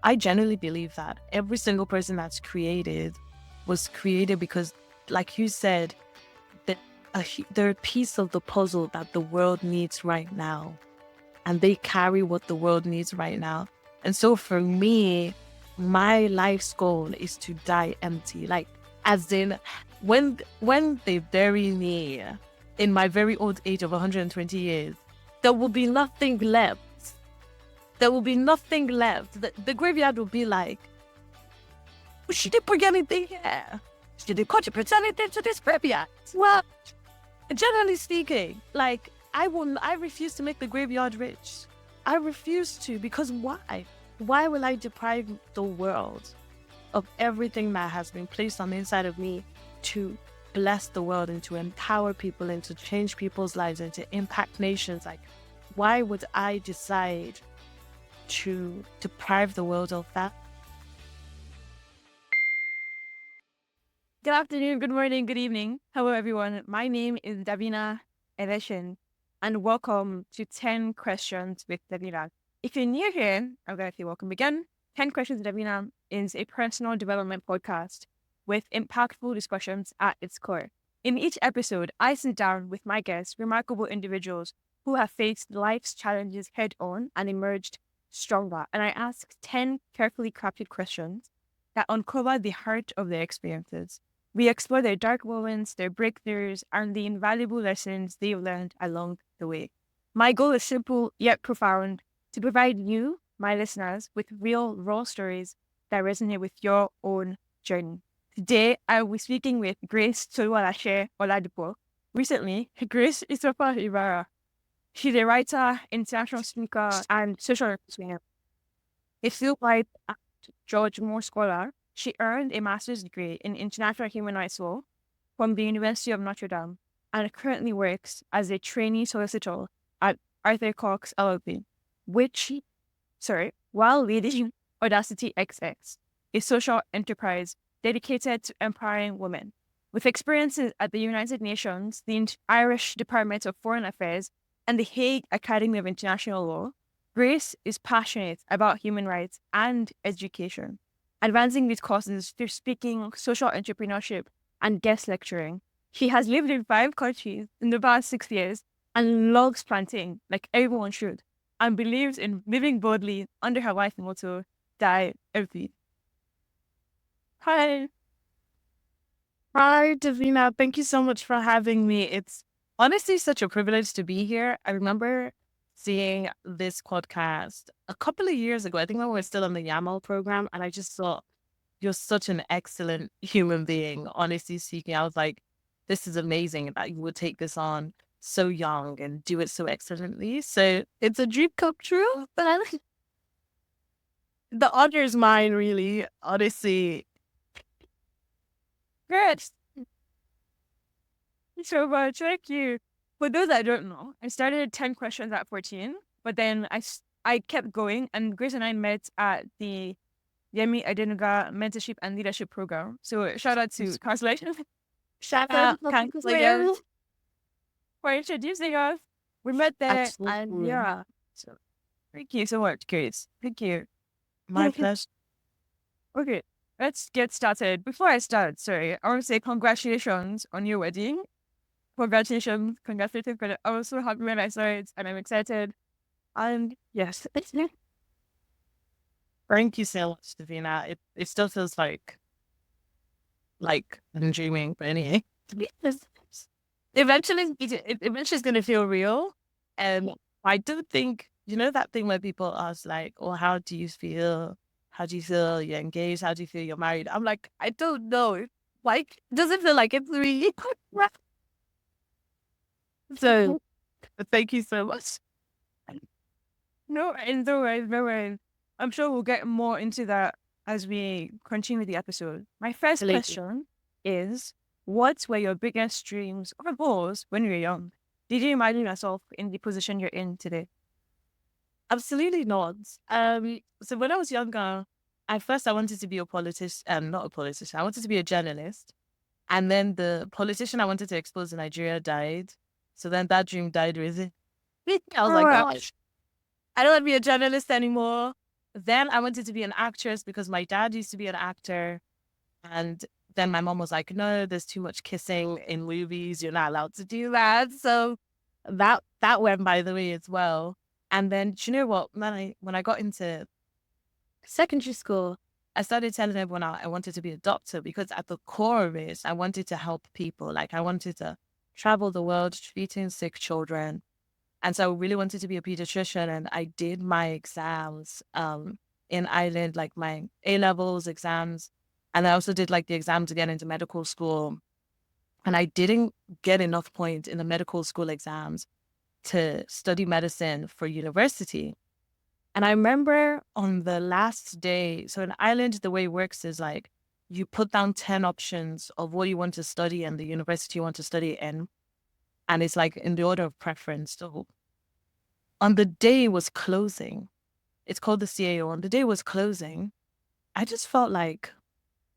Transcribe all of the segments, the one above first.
I genuinely believe that every single person that's created was created because, like you said, they're a piece of the puzzle that the world needs right now. And they carry what the world needs right now. And so for me, my life's goal is to die empty. Like, as in, when they bury me in my very old age of 120 years, there will be nothing left. There will be nothing left. The graveyard will be like, she didn't put anything here. She didn't contribute anything to this graveyard. Well, generally speaking, like, I refuse to make the graveyard rich. I refuse to, because why? Why will I deprive the world of everything that has been placed on the inside of me to bless the world and to empower people and to change people's lives and to impact nations? Like, why would I decide to deprive the world of that? Good afternoon, good morning, good evening. Hello, everyone. My name is Davina, and welcome to 10 Questions with Davina. If you're new here, I'm going to say welcome again. 10 Questions with Davina is a personal development podcast with impactful discussions at its core. In each episode, I sit down with my guests, remarkable individuals who have faced life's challenges head on and emerged stronger. And I ask 10 carefully crafted questions that uncover the heart of their experiences. We explore their dark moments, their breakthroughs, and the invaluable lessons they've learned along the way. My goal is simple yet profound: to provide you, my listeners, with real, raw stories that resonate with your own journey. Today, I will be speaking with Grace Toluwalase Itofa-Ivarah. Recently, Grace Itofa-Ivarah. She's a writer, international speaker, and social worker. A Fulbright at George Moore Scholar, she earned a master's degree in international human rights law from the University of Notre Dame and currently works as a trainee solicitor at Arthur Cox LLP, while leading Audacity XX, a social enterprise dedicated to empowering women. With experiences at the United Nations, the Irish Department of Foreign Affairs, and the Hague Academy of International Law, Grace is passionate about human rights and education, advancing these courses through speaking, social entrepreneurship, and guest lecturing. She has lived in 5 countries in the past 6 years and loves planting, like everyone should, and believes in living boldly under her life motto, Die Empty. Hi. Hi, Davina. Thank you so much for having me. It's honestly such a privilege to be here. I remember seeing this podcast a couple of years ago. I think when we were still on the YAML program, and I just thought, you're such an excellent human being. Honestly speaking, I was like, this is amazing that you would take this on so young and do it so excellently. So it's a dream come true. But the honor is mine, really. Honestly, Good. So much. Thank you. For those that don't know, I started 10 questions at 14, but then I kept going, and Grace and I met at the Yemi Adenuga Mentorship and Leadership Program. So shout out to Constellation. shout out Constellation for introducing us. We met there, and Absolutely. yeah. So thank you so much, Grace. Thank you. My pleasure. Okay, let's get started. Before I start, sorry, I want to say congratulations on your wedding. Congratulations. I was so happy when I saw it, and I'm excited. And yes, Thank you so much, Davina. It still feels like I'm dreaming, but anyway. Eventually, eventually it's gonna feel real. And I do think, you know, that thing where people ask like, "Oh, how do you feel? How do you feel you're engaged? How do you feel you're married?" I'm like, I don't know. Like, does it feel like it's really? So, thank you so much. no, and no worries. I'm sure we'll get more into that as we continue the episode. My first question is, what were your biggest dreams or goals when you were young? Did you imagine yourself in the position you're in today? Absolutely not. So when I was younger, at first I wanted to be a politician, not a politician. I wanted to be a journalist. And then the politician I wanted to expose in Nigeria died. So then that dream died with it. I was like, gosh, I don't want to be a journalist anymore. then I wanted to be an actress because my dad used to be an actor. And then my mom was like, no, there's too much kissing in movies. You're not allowed to do that. So that went by the way as well. And then, do you know what? When I got into secondary school, I started telling everyone I wanted to be a doctor because at the core of it, I wanted to help people. Like I wanted to travel the world treating sick children. And so I really wanted to be a pediatrician. And I did my exams in Ireland, like my A levels exams. And I also did like the exam to get into medical school. And I didn't get enough points in the medical school exams to study medicine for university. And I remember on the last day, so in Ireland, the way it works is like you put down 10 options of what you want to study and the university you want to study in. And it's like in the order of preference. So on the day it was closing, it's called the CAO. On the day it was closing, I just felt like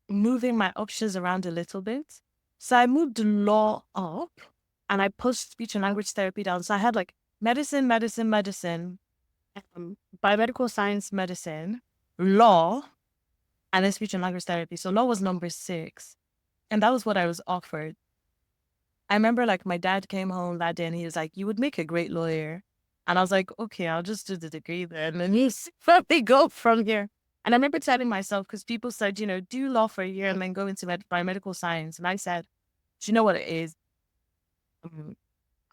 moving my options around a little bit. So I moved law up and I pushed speech and language therapy down. So I had like medicine, biomedical science, medicine, law, and then speech and language therapy. So law was number 6. And that was what I was offered. I remember like my dad came home that day and he was like, you would make a great lawyer. And I was like, okay, I'll just do the degree then. And he's let me go from here. And I remember telling myself, because people said, do law for a year and then go into biomedical science. And I said, do you know what it is?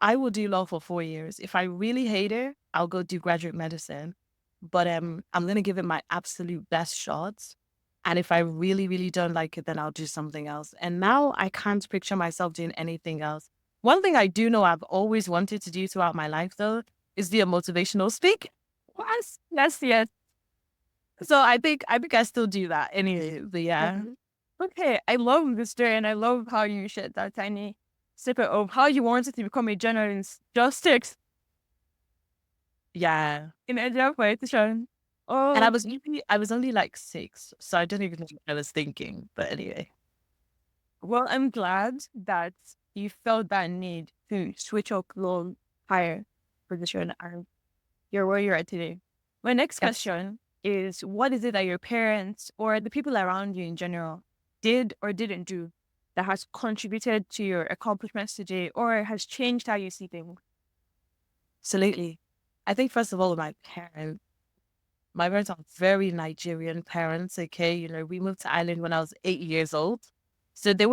I will do law for 4 years. If I really hate it, I'll go do graduate medicine. But I'm going to give it my absolute best shots. And if I really, really don't like it, then I'll do something else. And now I can't picture myself doing anything else. One thing I do know I've always wanted to do throughout my life, though, is be a motivational speaker. Yes. So I think I still do that anyway. But yeah. Okay, I love this story, and I love how you shared that tiny snippet of how you wanted to become a journalist just to Yeah. in a job position. Oh, And I was only like 6, so I don't even know what I was thinking. But anyway. well, I'm glad that you felt that need to switch up low higher position and you're where you're at today. My next Yes. question is, what is it that your parents or the people around you in general did or didn't do that has contributed to your accomplishments today or has changed how you see things? Absolutely. I think first of all, my parents are very Nigerian parents. Okay, we moved to Ireland when I was 8 years old, so they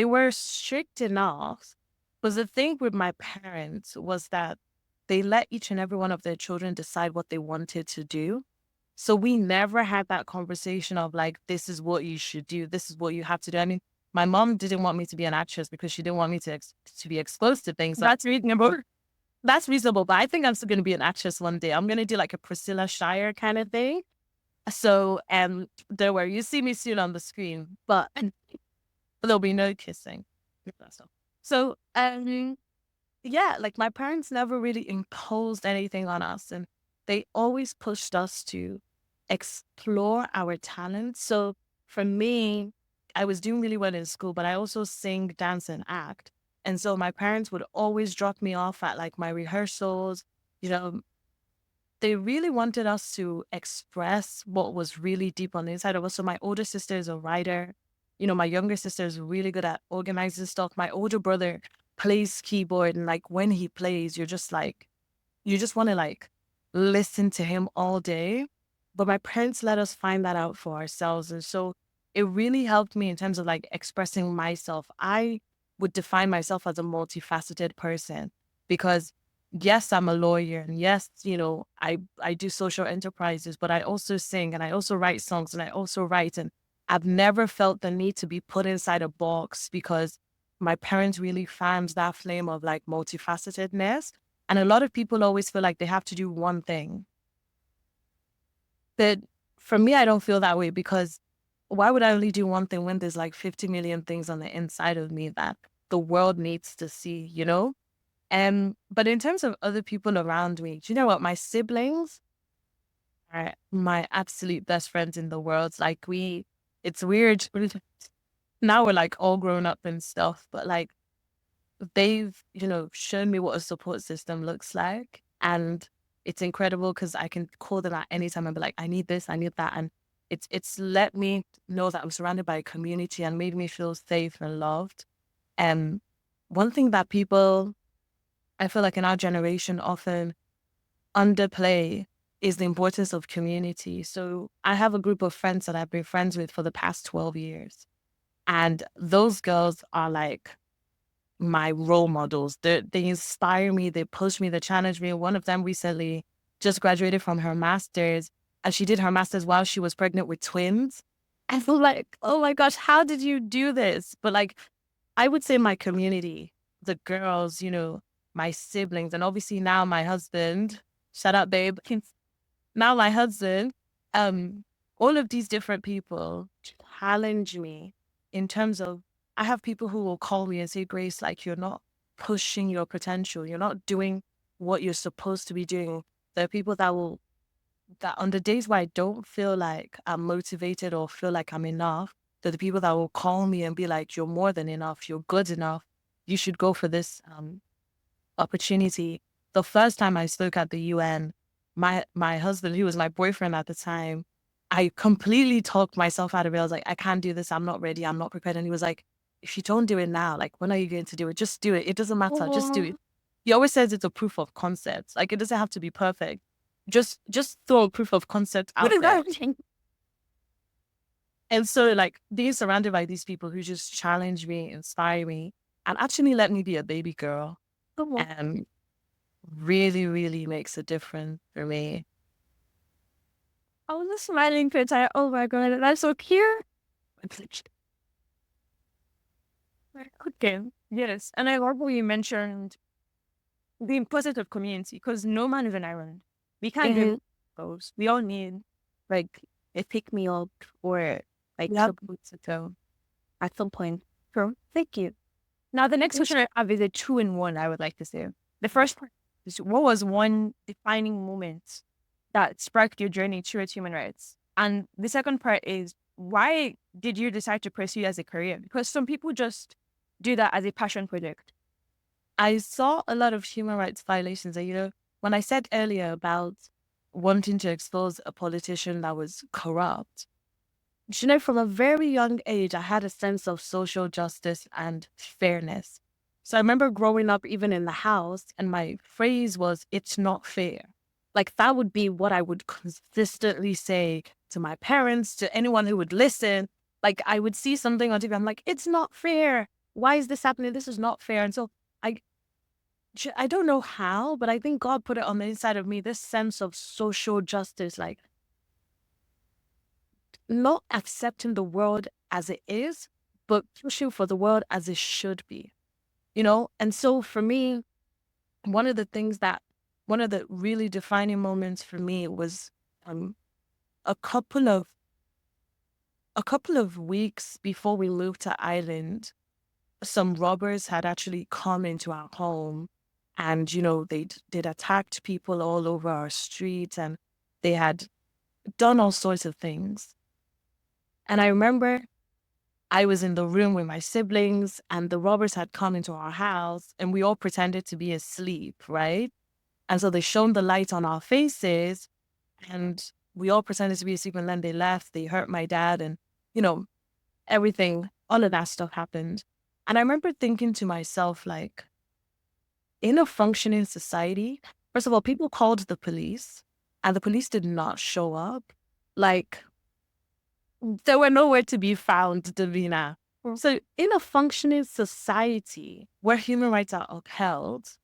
were strict enough. But the thing with my parents was that they let each and every one of their children decide what they wanted to do. So we never had that conversation of like, this is what you should do, this is what you have to do. I mean, my mom didn't want me to be an actress because she didn't want me to be exposed to things. That's reasonable. That's reasonable, but I think I'm still going to be an actress one day. I'm going to do like a Priscilla Shire kind of thing. So, don't worry, you see me soon on the screen, but there'll be no kissing. So, yeah, like my parents never really imposed anything on us, and they always pushed us to explore our talents. So for me, I was doing really well in school, but I also sing, dance, and act. And so my parents would always drop me off at like my rehearsals. You know, they really wanted us to express what was really deep on the inside of us. So my older sister is a writer. My younger sister is really good at organizing stuff. My older brother plays keyboard, and like when he plays, you just want to like listen to him all day. But my parents let us find that out for ourselves. And so it really helped me in terms of like expressing myself. I would define myself as a multifaceted person because yes, I'm a lawyer, and yes, I do social enterprises, but I also sing and I also write songs and I also write. And I've never felt the need to be put inside a box because my parents really fanned that flame of like multifacetedness. And a lot of people always feel like they have to do one thing. But for me, I don't feel that way because why would I only do one thing when there's like 50 million things on the inside of me that the world needs to see? But in terms of other people around me, do you know what? My siblings are my absolute best friends in the world. Like it's weird. Now we're like all grown up and stuff, but like they've, shown me what a support system looks like. And it's incredible because I can call them at any time and be like, I need this, I need that. And it's let me know that I'm surrounded by a community and made me feel safe and loved. And one thing that people, I feel like in our generation often underplay is the importance of community. So I have a group of friends that I've been friends with for the past 12 years. And those girls are like my role models. They inspire me, they push me, they challenge me. One of them recently just graduated from her master's, and she did her master's while she was pregnant with twins. I feel like, oh my gosh, how did you do this? But like, I would say my community, the girls, my siblings, and obviously now my husband, shout out, babe. Now my husband, all of these different people challenge me in terms of, I have people who will call me and say, Grace, like, you're not pushing your potential. You're not doing what you're supposed to be doing. There are people that on the days where I don't feel like I'm motivated or feel like I'm enough, they're the people that will call me and be like, you're more than enough. You're good enough. You should go for this opportunity. The first time I spoke at the UN, my husband, who was my boyfriend at the time, I completely talked myself out of it. I was like, I can't do this. I'm not ready. I'm not prepared. And he was like, if you don't do it now, like, when are you going to do it? Just do it. It doesn't matter. Just do it. He always says it's a proof of concept. Like, it doesn't have to be perfect. Just throw a proof of concept out there. And so, like, being surrounded by these people who just challenge me, inspire me, and actually let me be a baby girl, really, really makes a difference for me. I was just smiling for a time. Oh my God, that's so cute. Okay, yes. And I love what you mentioned the importance of community, because no man is an island. We can't do those. We all need like a pick me up or like support system at some point. So thank you. Now the next question I have is a 2-in-1, I would like to say. The first part is, what was one defining moment that sparked your journey towards human rights? And the second part is, why did you decide to pursue it as a career? Because some people just do that as a passion project. I saw a lot of human rights violations. And, when I said earlier about wanting to expose a politician that was corrupt, from a very young age, I had a sense of social justice and fairness. So I remember growing up, even in the house, and my phrase was, it's not fair. Like, that would be what I would consistently say to my parents, to anyone who would listen. Like, I would see something on TV, I'm like, it's not fair. Why is this happening? This is not fair. And so I don't know how, but I think God put it on the inside of me, this sense of social justice, like not accepting the world as it is, but pushing for the world as it should be, And so for me, one of the really defining moments for me was a couple of weeks before we moved to Ireland, some robbers had actually come into our home, and they'd attacked people all over our street, and they had done all sorts of things. And I remember I was in the room with my siblings, and the robbers had come into our house, and we all pretended to be asleep, right? And so they shone the light on our faces, and we all pretended to be asleep, and then they left. They hurt my dad, and everything, all of that stuff happened. And I remember thinking to myself, like, in a functioning society, first of all, people called the police, and the police did not show up. Like, they were nowhere to be found, Davina. So in a functioning society where human rights are upheld,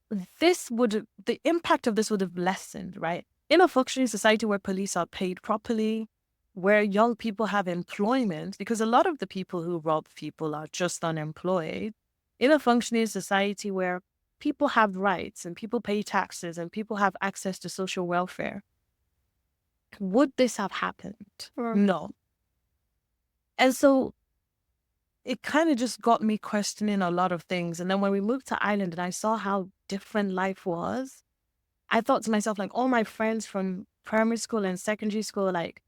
the impact of this would have lessened, right? In a functioning society where police are paid properly, where young people have employment, because a lot of the people who rob people are just unemployed, in a functioning society where people have rights and people pay taxes and people have access to social welfare, would this have happened? No. And so it kind of just got me questioning a lot of things. And then when we moved to Ireland and I saw how different life was, I thought to myself, like, all my friends from primary school and secondary school, like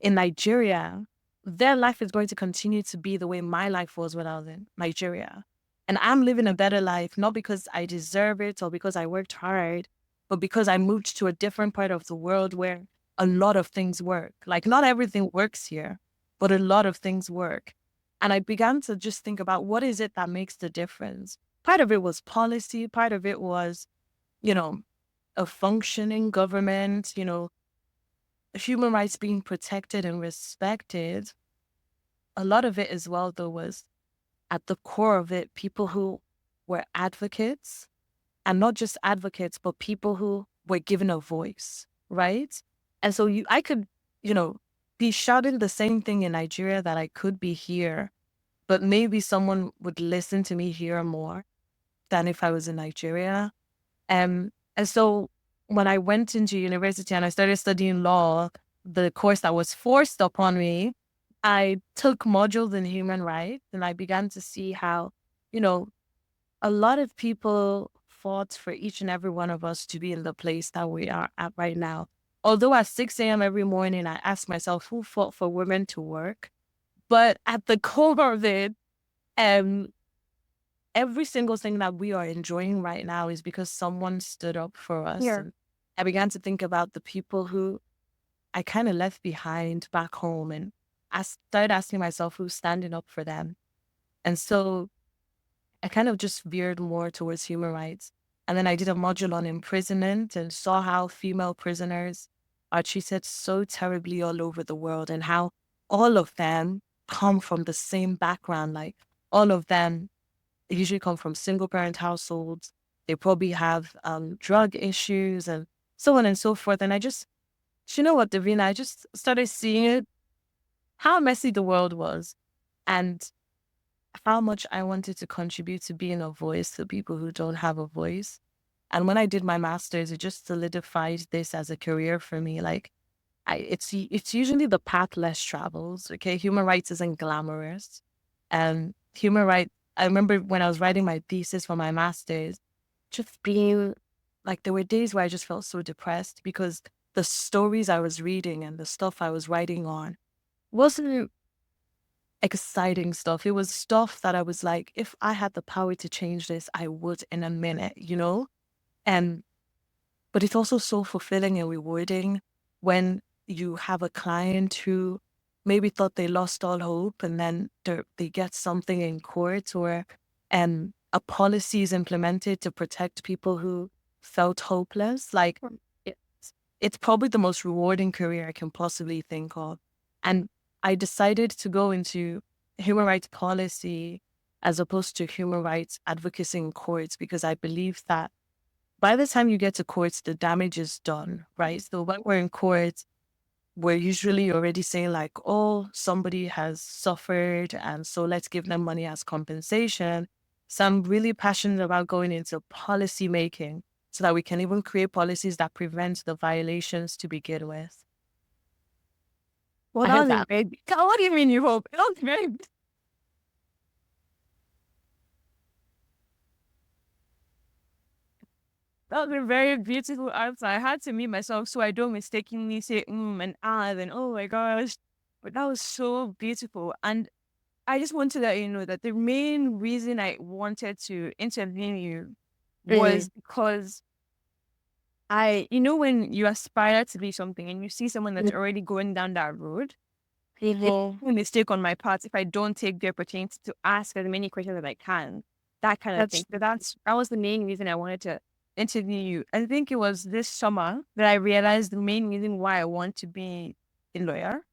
in Nigeria, their life is going to continue to be the way my life was when I was in Nigeria. And I'm living a better life, not because I deserve it or because I worked hard, But because I moved to a different part of the world where a lot of things work, like not everything works here, but a lot of things work. And I began to just think about what is it that makes the difference. Part of it was policy, part of it was, you know, a functioning government, human rights being protected and respected. A lot of it as well, though, was at the core of it, people who were advocates, and not just advocates, but people who were given a voice, right? And so I could, be shouting the same thing in Nigeria that I could be here, but maybe someone would listen to me here more than if I was in Nigeria. And so when I went into university and I started studying law, the course that was forced upon me, I took modules in human rights, and I began to see how, a lot of people fought for each and every one of us to be in the place that we are at right now. Although at 6 a.m. every morning, I ask myself, who fought for women to work? But at the core of it, every single thing that we are enjoying right now is because someone stood up for us. Yeah. And I began to think about the people who I kind of left behind back home. And I started asking myself who's standing up for them. And so I kind of just veered more towards human rights. And then I did a module on imprisonment and saw how female prisoners are treated so terribly all over the world, and how all of them come from the same background. Like, all of them usually come from single parent households. They probably have drug issues and so on and so forth. And you know what, Davina, I just started seeing it, how messy the world was, and how much I wanted to contribute to being a voice to people who don't have a voice. And when I did my master's, it just solidified this as a career for me. Like, it's usually the path less travels. Okay, human rights isn't glamorous, and human rights. I remember when I was writing my thesis for my master's, just being like, there were days where I just felt so depressed because the stories I was reading and the stuff I was writing on wasn't exciting stuff. It was stuff that I was like, if I had the power to change this, I would in a minute. And but it's also so fulfilling and rewarding when you have a client who maybe thought they lost all hope, and then they get something in court, or a policy is implemented to protect people who felt hopeless. Like, it's probably the most rewarding career I can possibly think of. And I decided to go into human rights policy as opposed to human rights advocacy in courts, because I believe that by the time you get to courts, the damage is done, right? So when we're in court, we're usually already saying like, oh, somebody has suffered, and so let's give them money as compensation. So I'm really passionate about going into policy making so that we can even create policies that prevent the violations to begin with. Well, I that hope was a that. very. What do you mean you hope? That was very. That was a very beautiful answer. I had to mute myself so I don't mistakenly say and ah, then oh my gosh. But that was so beautiful. And I just want to let you know that the main reason I wanted to interview you was because when you aspire to be something and you see someone that's already going down that road, it's a mistake on my part if I don't take the opportunity to ask as many questions as I can, that kind of thing. So that was the main reason I wanted to interview you. I think it was this summer that I realized the main reason why I want to be a lawyer.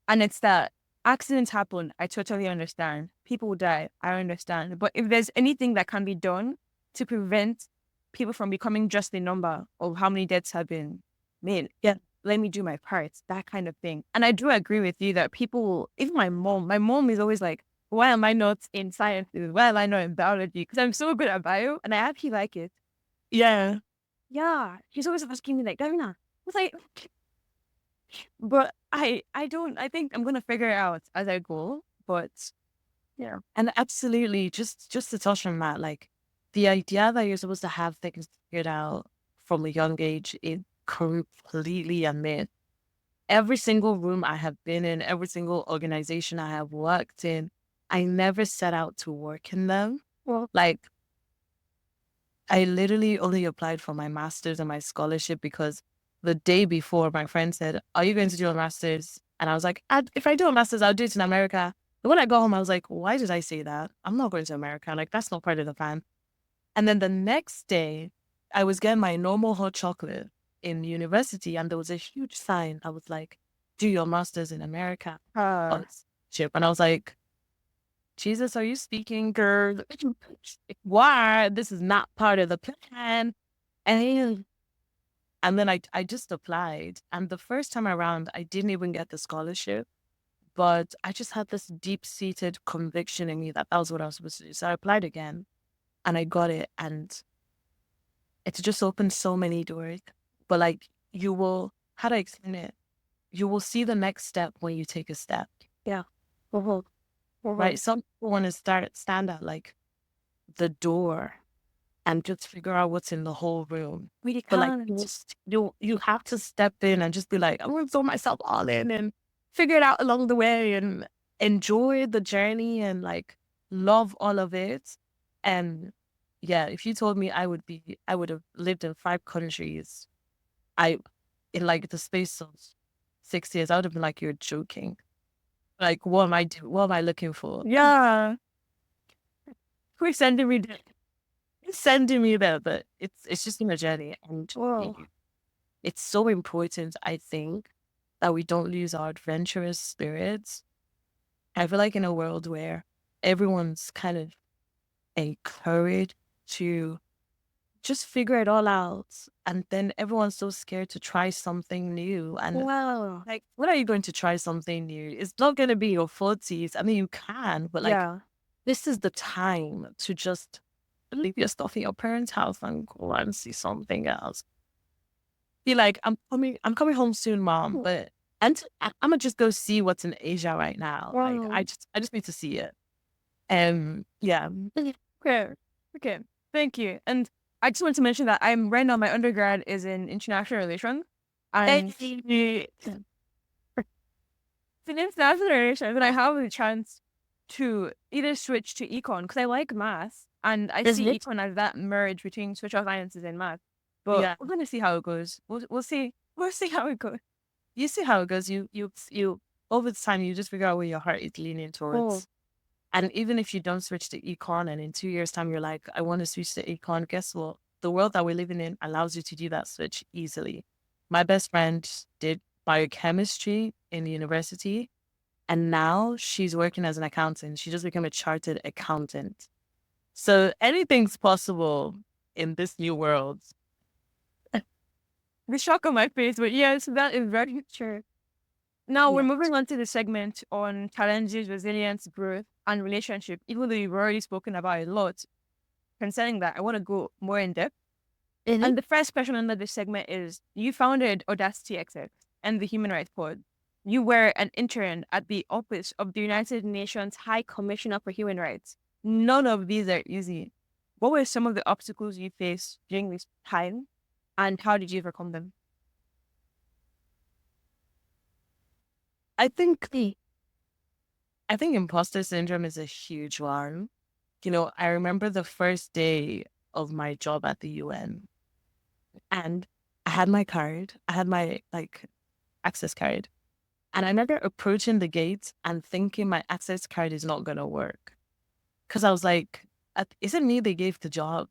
And it's that accidents happen. I totally understand. People die. I understand. But if there's anything that can be done to prevent people from becoming just a number of how many deaths have been made, yeah, let me do my part, that kind of thing. And I do agree with you that even my mom is always like, why am I not in sciences? Why am I not in biology? Because I'm so good at bio and I actually like it. Yeah. Yeah. She's always asking me like, Davina, I was like, but I think I'm going to figure it out as I go. But yeah. And absolutely, just to touch on that, like, the idea that you're supposed to have things figured out from a young age is completely a myth. Every single room I have been in, every single organization I have worked in, I never set out to work in them. Well, Like, I literally only applied for my master's and my scholarship because the day before my friend said, "Are you going to do a master's?" And I was like, if I do a master's, I'll do it in America. But when I got home, I was like, why did I say that? I'm not going to America. Like, that's not part of the plan. And then the next day, I was getting my normal hot chocolate in university, and there was a huge sign. I was like, do your master's in America. Uh, On ship. And I was like, Jesus, are you speaking, girl? Why? This is not part of the plan. And and then I just applied. And the first time around, I didn't even get the scholarship. But I just had this deep seated conviction in me that that was what I was supposed to do. So I applied again and I got it. And it's just opened so many doors. But like, you will, how do I explain it? You will see the next step when you take a step, yeah. Uh-huh. Uh-huh. right? Some people want to stand at like the door and just figure out what's in the whole room. We But like, can't. you have to step in and just be like, I'm going to throw myself all in and figure it out along the way and enjoy the journey and like love all of it. And yeah, if you told me I would have lived in 5 countries, I in like the space of 6 years, I would have been like, you're joking. Like, what am I doing? What am I looking for? Yeah. Who's sending me there? Who's sending me there? But it's just been a journey, and Whoa. it's so important, I think, that we don't lose our adventurous spirits. I feel like in a world where everyone's kind of encouraged to just figure it all out, and then everyone's so scared to try something new. And Wow. like, when are you going to try something new? It's not going to be your 40s. I mean, you can, but like, Yeah. this is the time to just leave your stuff in your parents' house and go and see something else. Be like, I'm coming home soon, mom, but I'm gonna just go see what's in Asia right now. Like, Wow. I just need to see it. And yeah, Okay. Okay. Thank you. And I just want to mention that I'm right now, my undergrad is in international relations. And hey, in international relations, and I have the chance to either switch to econ because I like math and I see econ as that merge between social sciences and math. But yeah, we're gonna see how it goes. We'll see. We'll see how it goes. you see how it goes. You over time you just figure out where your heart is leaning Oh, towards. And even if you don't switch to econ, and in 2 years' time you're like, I want to switch to econ, guess what? The world that we're living in allows you to do that switch easily. My best friend did biochemistry in university, and now she's working as an accountant. She just became a chartered accountant. So anything's possible in this new world. the shock on my face, but yes, that is very true. Now we're Yeah. moving on to the segment on challenges, resilience, growth, and relationship. Even though you've already spoken about a lot concerning that, I want to go more in depth. And the first question under this segment is: you founded Audacity XX and the Human Rights Pod. You were an intern at the Office of the United Nations High Commissioner for Human Rights. None of these are easy. What were some of the obstacles you faced during this time, and how did you overcome them? I think imposter syndrome is a huge one. You know, I remember the first day of my job at the UN, and I had my card. I had my like access card. And I remember approaching the gate and thinking my access card is not gonna work. Cause I was like, is it me they gave the job?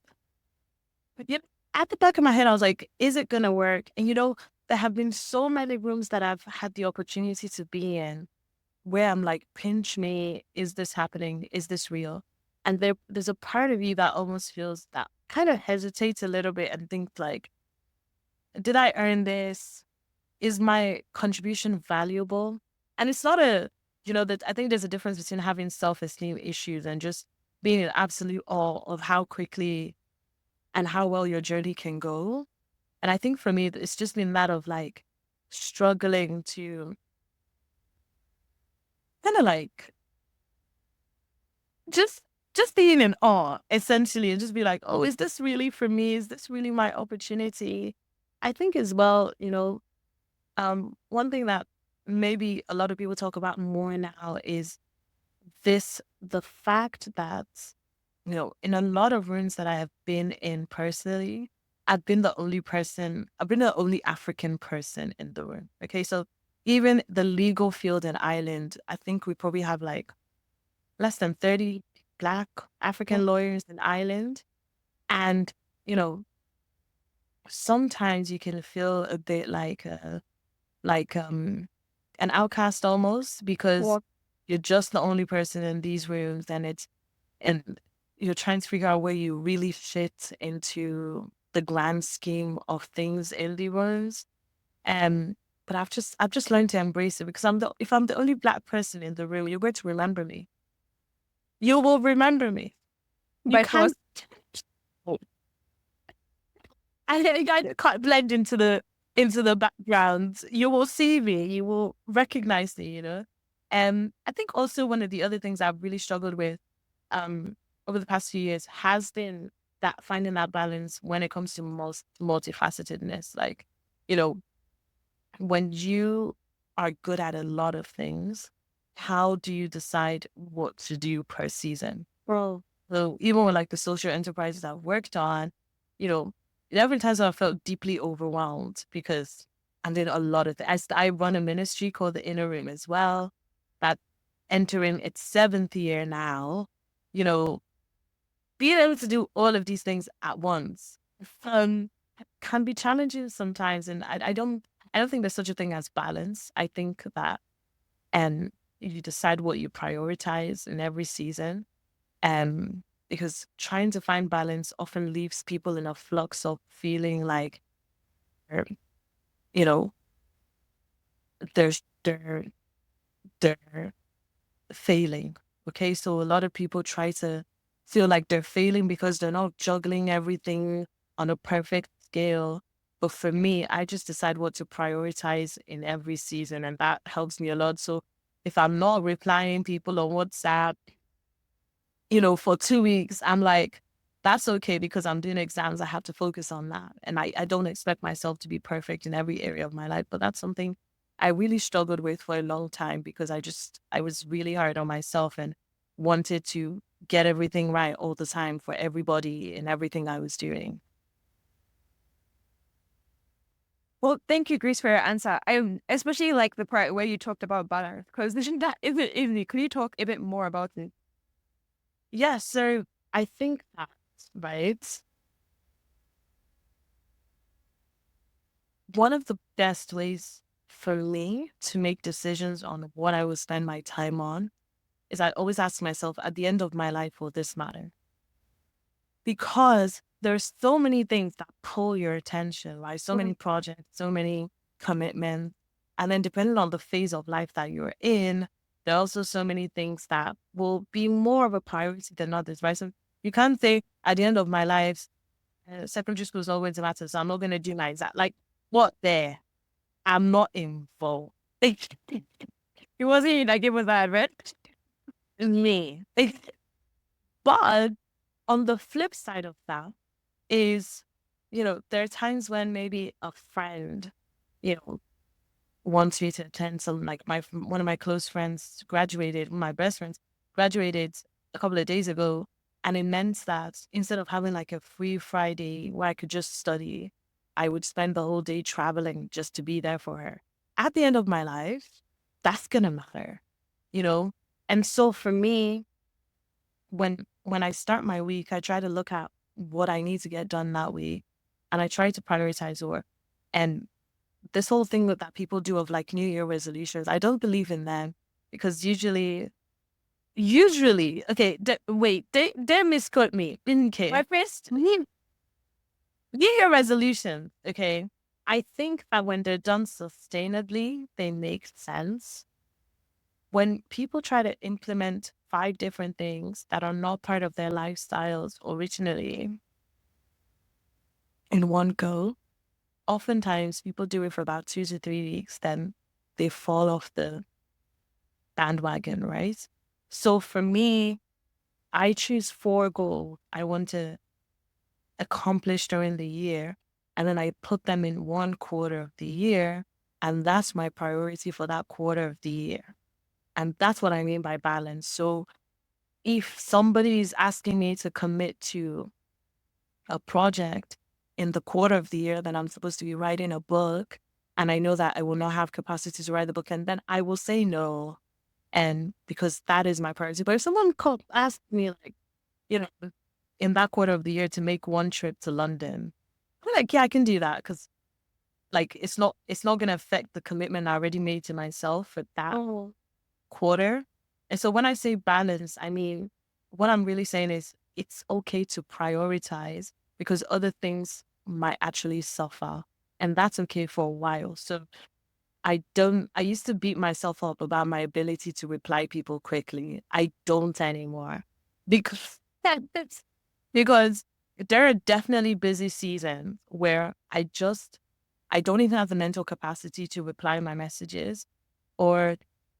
But yet at the back of my head, I was like, is it gonna work? And you know, there have been so many rooms that I've had the opportunity to be in where I'm like, pinch me, is this happening? Is this real? And there's a part of you that almost feels that kind of hesitates a little bit and thinks like, did I earn this? Is my contribution valuable? And it's not that I think there's a difference between having self-esteem issues and just being in absolute awe of how quickly and how well your journey can go. And I think for me, it's just been that of like struggling to kind of like just being in awe, essentially, and just be like, oh, is this really for me? Is this really my opportunity? I think as well, one thing that maybe a lot of people talk about more now is the fact that in a lot of rooms that I have been in personally, I've been the only person, I've been the only African person in the room. Okay. So even the legal field in Ireland, I think we probably have like less than 30 Black African lawyers in Ireland. And, you know, sometimes you can feel a bit like an outcast almost because Well, you're just the only person in these rooms, and you're trying to figure out where you really fit into the grand scheme of things in the rooms. Um, but I've just learned to embrace it because if I'm the only Black person in the room, you're going to remember me. You will remember me. You by force. can't. I can't blend into the background. You will see me. You will recognize me. I think also one of the other things I've really struggled with, um, over the past few years has been that finding that balance when it comes to multifacetedness. Like, you know, when you are good at a lot of things, how do you decide what to do per season? Well, So even with like the social enterprises I've worked on, you know, there have been times where I felt deeply overwhelmed because I'm doing a lot of things. I run a ministry called the Inner Room as well, that entering its seventh year now, you know, being able to do all of these things at once um, can be challenging sometimes. And I don't think there's such a thing as balance. I think that and you decide what you prioritize in every season. Because trying to find balance often leaves people in a flux of feeling like, they're, you know, there's they're failing. Okay, so a lot of people try to feel like they're failing because they're not juggling everything on a perfect scale. But for me, I just decide what to prioritize in every season, and that helps me a lot. So if I'm not replying people on WhatsApp, for 2 weeks, I'm like, that's okay because I'm doing exams. I have to focus on that. And I don't expect myself to be perfect in every area of my life. But that's something I really struggled with for a long time because I was really hard on myself and wanted to get everything right all the time for everybody and everything I was doing. well, thank you, Grace, for your answer. I especially like the part where you talked about balance because that isn't easy. Could you talk a bit more about it? Yeah, so I think that, right, one of the best ways for me to make decisions on what I will spend my time on is I always ask myself at the end of my life, will this matter? Because there's so many things that pull your attention, right? So many projects, so many commitments. And then depending on the phase of life that you're in, there are also so many things that will be more of a priority than others, right? So you can't say at the end of my life, secondary school is always a matter, so I'm not going to do my exact, like, what there? I'm not involved. It wasn't you that gave us that, right? Me. But on the flip side of that is, there are times when maybe a friend, you know, wants me to attend some, like one of my close friends graduated, my best friends graduated a couple of days ago. And it meant that instead of having like a free Friday where I could just study, I would spend the whole day traveling just to be there for her. At the end of my life, that's going to matter, you know? And so for me, when I start my week, I try to look at what I need to get done that week and I try to prioritize work. And this whole thing that people do of like New Year resolutions, I don't believe in them because usually, okay, wait, they misquote me. Okay. My first, New Year resolutions, okay. I think that when they're done sustainably, they make sense. When people try to implement 5 different things that are not part of their lifestyles originally in one go, oftentimes people do it for about 2 to 3 weeks, then they fall off the bandwagon, right? So for me, I choose 4 goals I want to accomplish during the year, and then I put them in one quarter of the year, and that's my priority for that quarter of the year. And that's what I mean by balance. So if somebody is asking me to commit to a project in the quarter of the year that I'm supposed to be writing a book, and I know that I will not have capacity to write the book, and then I will say no. And because that is my priority. But if someone asked me, like, you know, in that quarter of the year to make one trip to London, I'm like, yeah, I can do that because like it's not gonna affect the commitment I already made to myself for that quarter. And so when I say balance, I mean what I'm really saying is it's okay to prioritize because other things might actually suffer. And that's okay for a while. So I used to beat myself up about my ability to reply people quickly. I don't anymore. Because because there are definitely busy seasons where I don't even have the mental capacity to reply my messages, or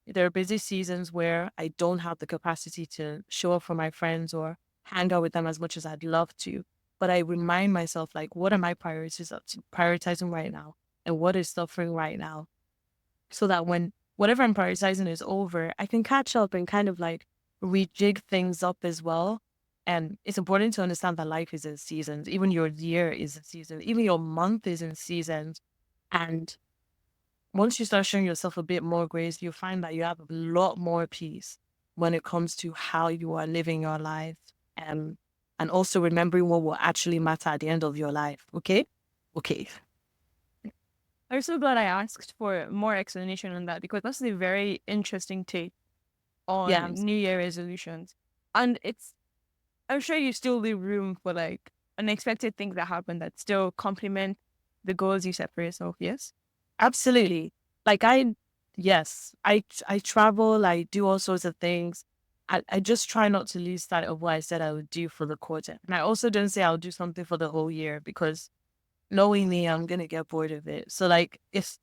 there are busy seasons where I don't have the capacity to show up for my friends or hang out with them as much as I'd love to. But I remind myself, like, what are my priorities prioritizing right now, and what is suffering right now, so that when whatever I'm prioritizing is over, I can catch up and kind of like rejig things up as well. And it's important to understand that life is in seasons. Even your year is in season. Even your month is in seasons. And once you start showing yourself a bit more grace, you find that you have a lot more peace when it comes to how you are living your life, and also remembering what will actually matter at the end of your life. Okay? Okay. I'm so glad I asked for more explanation on that because that's a very interesting take Yeah. on New Year resolutions. And I'm sure you still leave room for like unexpected things that happen that still complement the goals you set for yourself. Yes. Absolutely. Like yes, I travel, I do all sorts of things. I just try not to lose sight of what I said I would do for the quarter. And I also don't say I'll do something for the whole year because knowing me, I'm gonna get bored of it. So like it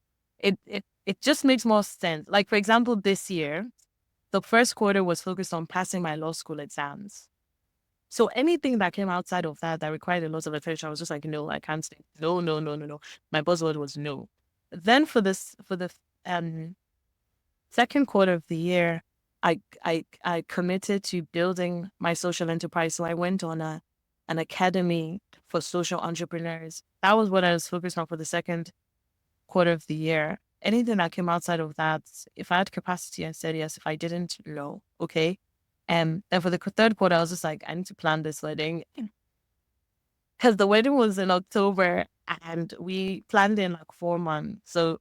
just makes more sense. Like for example, this year, the first quarter was focused on passing my law school exams. So anything that came outside of that that required a lot of attention, I was just like, no, I can't stay. No, no, no, no, no. My buzzword was no. Then for the second quarter of the year, I committed to building my social enterprise. So I went on an academy for social entrepreneurs. That was what I was focused on for the second quarter of the year. Anything that came outside of that, if I had capacity, I said yes. If I didn't, no. Okay. And for the third quarter, I was just like, I need to plan this wedding because the wedding was in October and we planned in like 4 months. So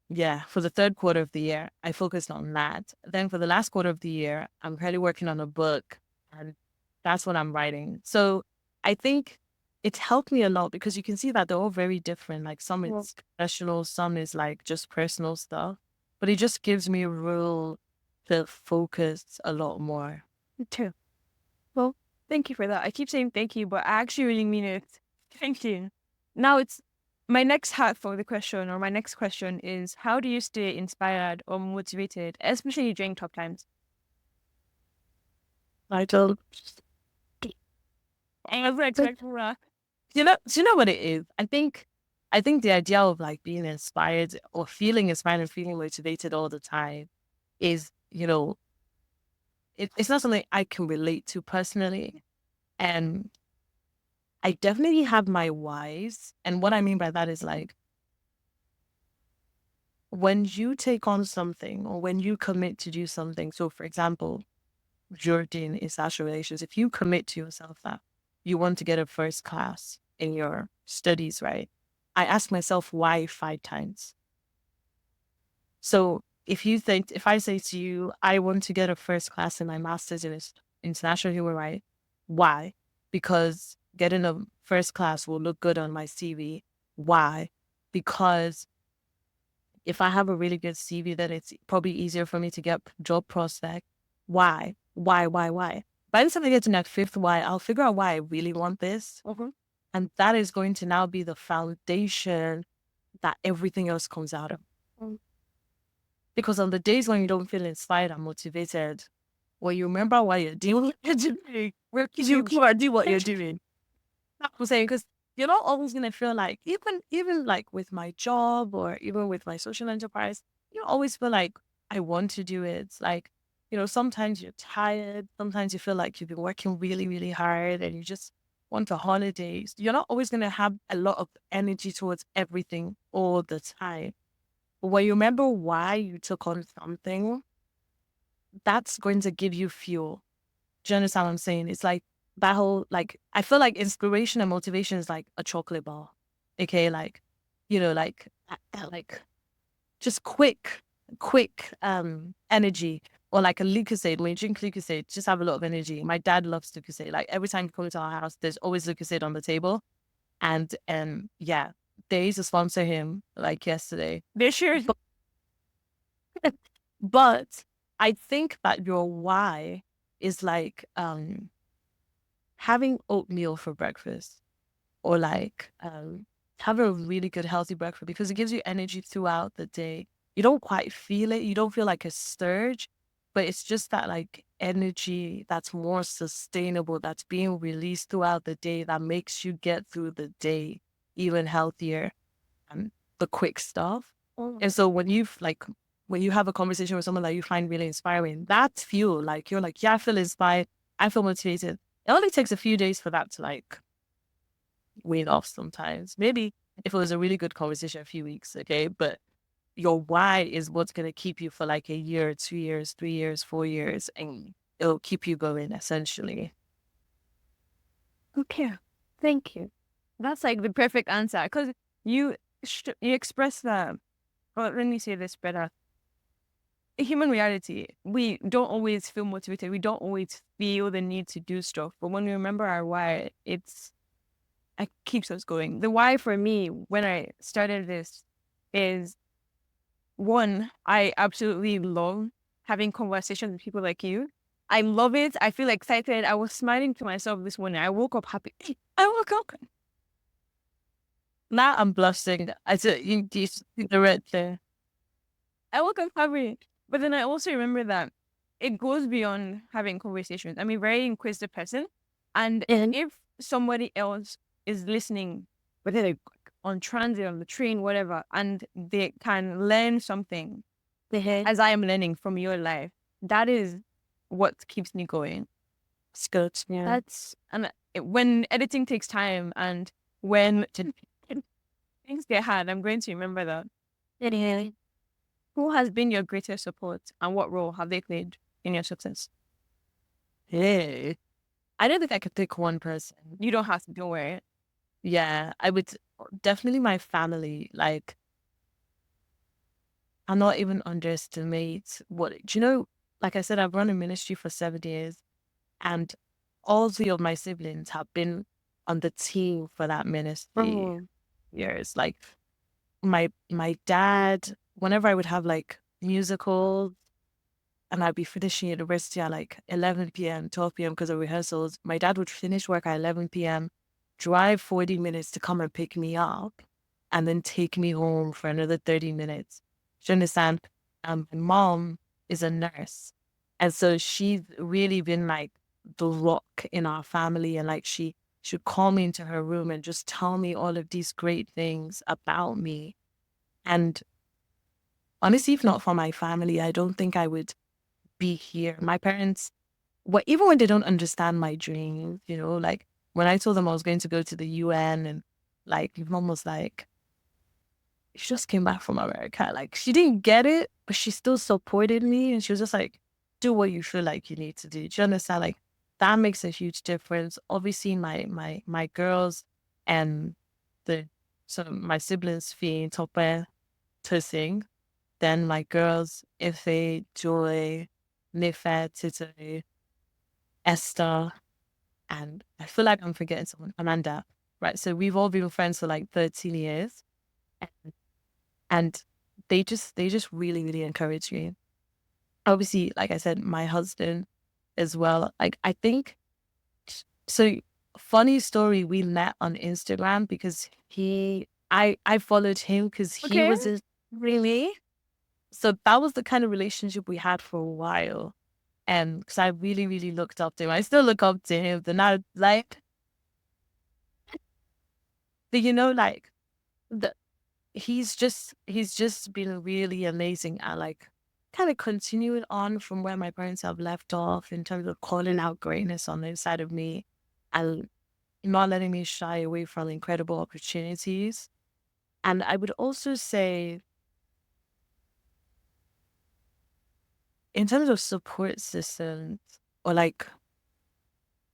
yeah, for the third quarter of the year, I focused on that. Then for the last quarter of the year, I'm currently working on a book, and that's what I'm writing. So I think it's helped me a lot because you can see that they're all very different. Like some it's professional, some is like just personal stuff, but it just gives me room to focus a lot more. True. Well, thank you for that. I keep saying thank you, but I actually really mean it. Thank you. Now it's my next hat for the question, or my next question is, how do you stay inspired or motivated, especially during tough times? I don't. I was expecting that. Do you know what it is? I think the idea of like being inspired or feeling inspired and feeling motivated all the time is, it's not something I can relate to personally. And I definitely have my whys. And what I mean by that is like when you take on something or when you commit to do something. So for example, Jordan is social relations. If you commit to yourself that you want to get a first class in your studies, right? I ask myself why 5 times. So if I say to you, I want to get a first class in my master's in international human rights, why? Because getting a first class will look good on my CV. Why? Because if I have a really good CV, then it's probably easier for me to get job prospect. Why? Why? By the time I get to that fifth why, I'll figure out why I really want this. And that is going to now be the foundation that everything else comes out of. Because on the days when you don't feel inspired and motivated, well, you remember why you're doing what you're doing. You come and do what you're doing. That's what I'm saying, because you're not always gonna feel like even like with my job or even with my social enterprise, you always feel like I want to do it. Like sometimes you're tired, sometimes you feel like you've been working really, really hard and you just want a holiday. You're not always going to have a lot of energy towards everything all the time. But when you remember why you took on something, that's going to give you fuel. Do you understand what I'm saying? It's like that whole, like, I feel like inspiration and motivation is like a chocolate bar. Okay, like, like just quick energy. Or like a Lucozade. When you drink Lucozade, just have a lot of energy. My dad loves Lucozade. Like every time you come to our house, there's always Lucozade on the table. And yeah, they used to sponsor him like yesterday. They sure. But I think that your why is like having oatmeal for breakfast, or like have a really good healthy breakfast, because it gives you energy throughout the day. You don't quite feel it. You don't feel like a surge, but it's just that like energy that's more sustainable, that's being released throughout the day, that makes you get through the day even healthier than the quick stuff. And so when you have a conversation with someone that you find really inspiring, that's fuel. Like you're like, yeah, I feel inspired. I feel motivated. It only takes a few days for that to like wean off sometimes. Maybe if it was a really good conversation, a few weeks, okay? But your why is what's going to keep you for like a year, 2 years, 3 years, 4 years, and it'll keep you going essentially. Okay, thank you. That's like the perfect answer, because you express that. Well, let me say this better. In human reality, we don't always feel motivated. We don't always feel the need to do stuff. But when we remember our why, it keeps us going. The why for me when I started this is, one, I absolutely love having conversations with people like you. I love it. I feel excited. I was smiling to myself this morning. I woke up happy. I woke up. Now I'm blushing. I said, you see the red there. I woke up happy. But then I also remember that it goes beyond having conversations. I'm a very inquisitive person. And if somebody else is listening, whether they're on transit, on the train, whatever, and they can learn something as I am learning from your life, that is what keeps me going. It's good. Yeah. That's, and when editing takes time and when things get hard, I'm going to remember that. Who has been your greatest support and what role have they played in your success? Hey, I don't think I could pick one person. You don't have to, don't worry. Yeah, I would definitely my family. Like, I'm not even underestimate do you know, like I said, I've run a ministry for 7 years, and all three of my siblings have been on the team for that ministry years. Like my dad, whenever I would have like musicals and I'd be finishing university at like 11 p.m., 12 p.m. because of rehearsals, my dad would finish work at 11 p.m., drive 40 minutes to come and pick me up, and then take me home for another 30 minutes. Do you understand? My mom is a nurse. And so she's really been like the rock in our family. And like she should call me into her room and just tell me all of these great things about me. And honestly, if not for my family, I don't think I would be here. My parents, even when they don't understand my dreams, like when I told them I was going to go to the UN, and like my mom was like, she just came back from America. Like she didn't get it, but she still supported me. And she was just like, do what you feel like you need to do. Do you understand? Like that makes a huge difference. Obviously my girls and my siblings feel Tope to sing. Then my girls, Ife, Joy, Nife, Tito, Esther, and I feel like I'm forgetting someone, Amanda. Right. So we've all been friends for like 13 years. And they just really, really encourage me. Obviously, like I said, my husband as well. Like I think so. Funny story, we met on Instagram because I followed him because he was really. So that was the kind of relationship we had for a while. And because I really, really looked up to him. I still look up to him. But now, like, like, the he's just been really amazing at like kind of continuing on from where my parents have left off in terms of calling out greatness on the inside of me and not letting me shy away from incredible opportunities. And I would also say, in terms of support systems or like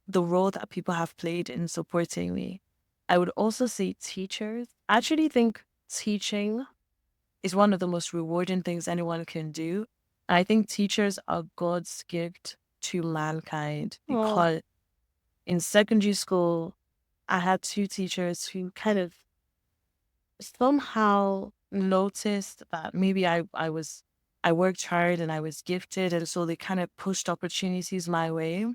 the role that people have played in supporting me, I would also say teachers. I actually think teaching is one of the most rewarding things anyone can do. And I think teachers are God's gift to mankind Oh, because in secondary school, I had two teachers who kind of somehow noticed that maybe I worked hard and I was gifted, and so they kind of pushed opportunities my way.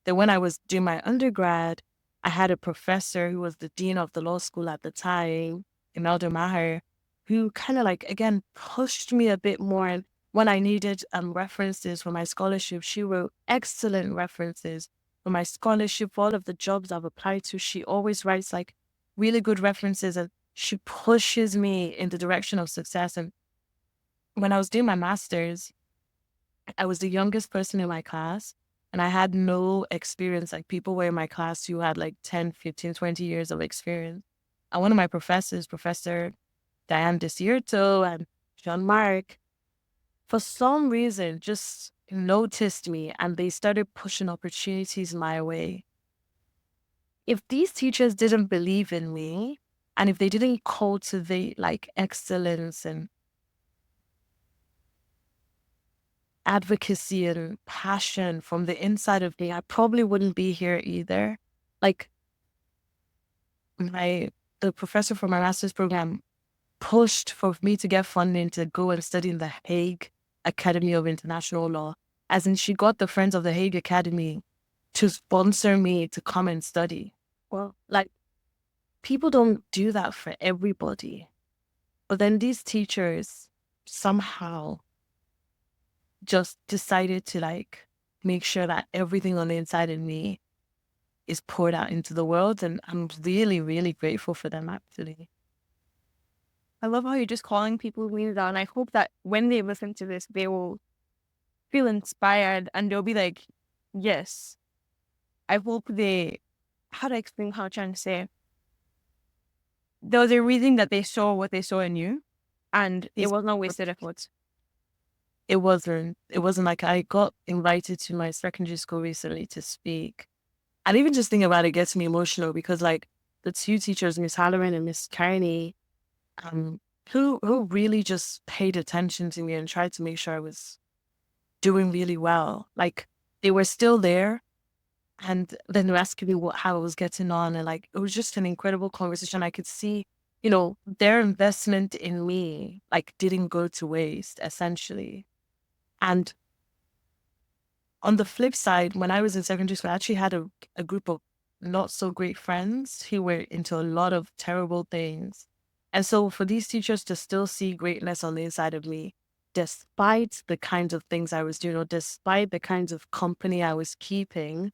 Then when I was doing my undergrad, I had a professor who was the dean of the law school at the time, Imelda Maher, who kind of like again pushed me a bit more. And when I needed references for my scholarship, she wrote excellent references for my scholarship, for all of the jobs I've applied to. She always writes like really good references, and she pushes me in the direction of success. And when I was doing my master's, I was the youngest person in my class and I had no experience. Like people were in my class who had like 10, 15, 20 years of experience. And one of my professors, Professor Diane Desierto and Jean Marc, for some reason just noticed me and they started pushing opportunities my way. If these teachers didn't believe in me and if they didn't cultivate like excellence and advocacy and passion from the inside of me, I probably wouldn't be here either. Like my the professor for my master's program pushed for me to get funding to go and study in the Hague Academy of International Law. As in she got the Friends of the Hague Academy to sponsor me to come and study. Well, like people don't do that for everybody. But then these teachers somehow just decided to like make sure that everything on the inside of me is poured out into the world. And I'm really, really grateful for them actually. I love how you're just calling people leaders out. And I hope that when they listen to this, they will feel inspired and they'll be like, yes. I hope they, how do I explain how I'm trying to say? There was a reason that they saw what they saw in you and it It's, was not wasted effort. it wasn't like I got invited to my secondary school recently to speak. And even just thinking about it gets me emotional because like the two teachers, Miss Halloran and Miss Carney, um, who really just paid attention to me and tried to make sure I was doing really well. Like they were still there and then they were asking me how I was getting on. And like it was just an incredible conversation. I could see, their investment in me like didn't go to waste essentially. And on the flip side, when I was in secondary school, I actually had a group of not so great friends who were into a lot of terrible things. And so for these teachers to still see greatness on the inside of me, despite the kinds of things I was doing, or despite the kinds of company I was keeping,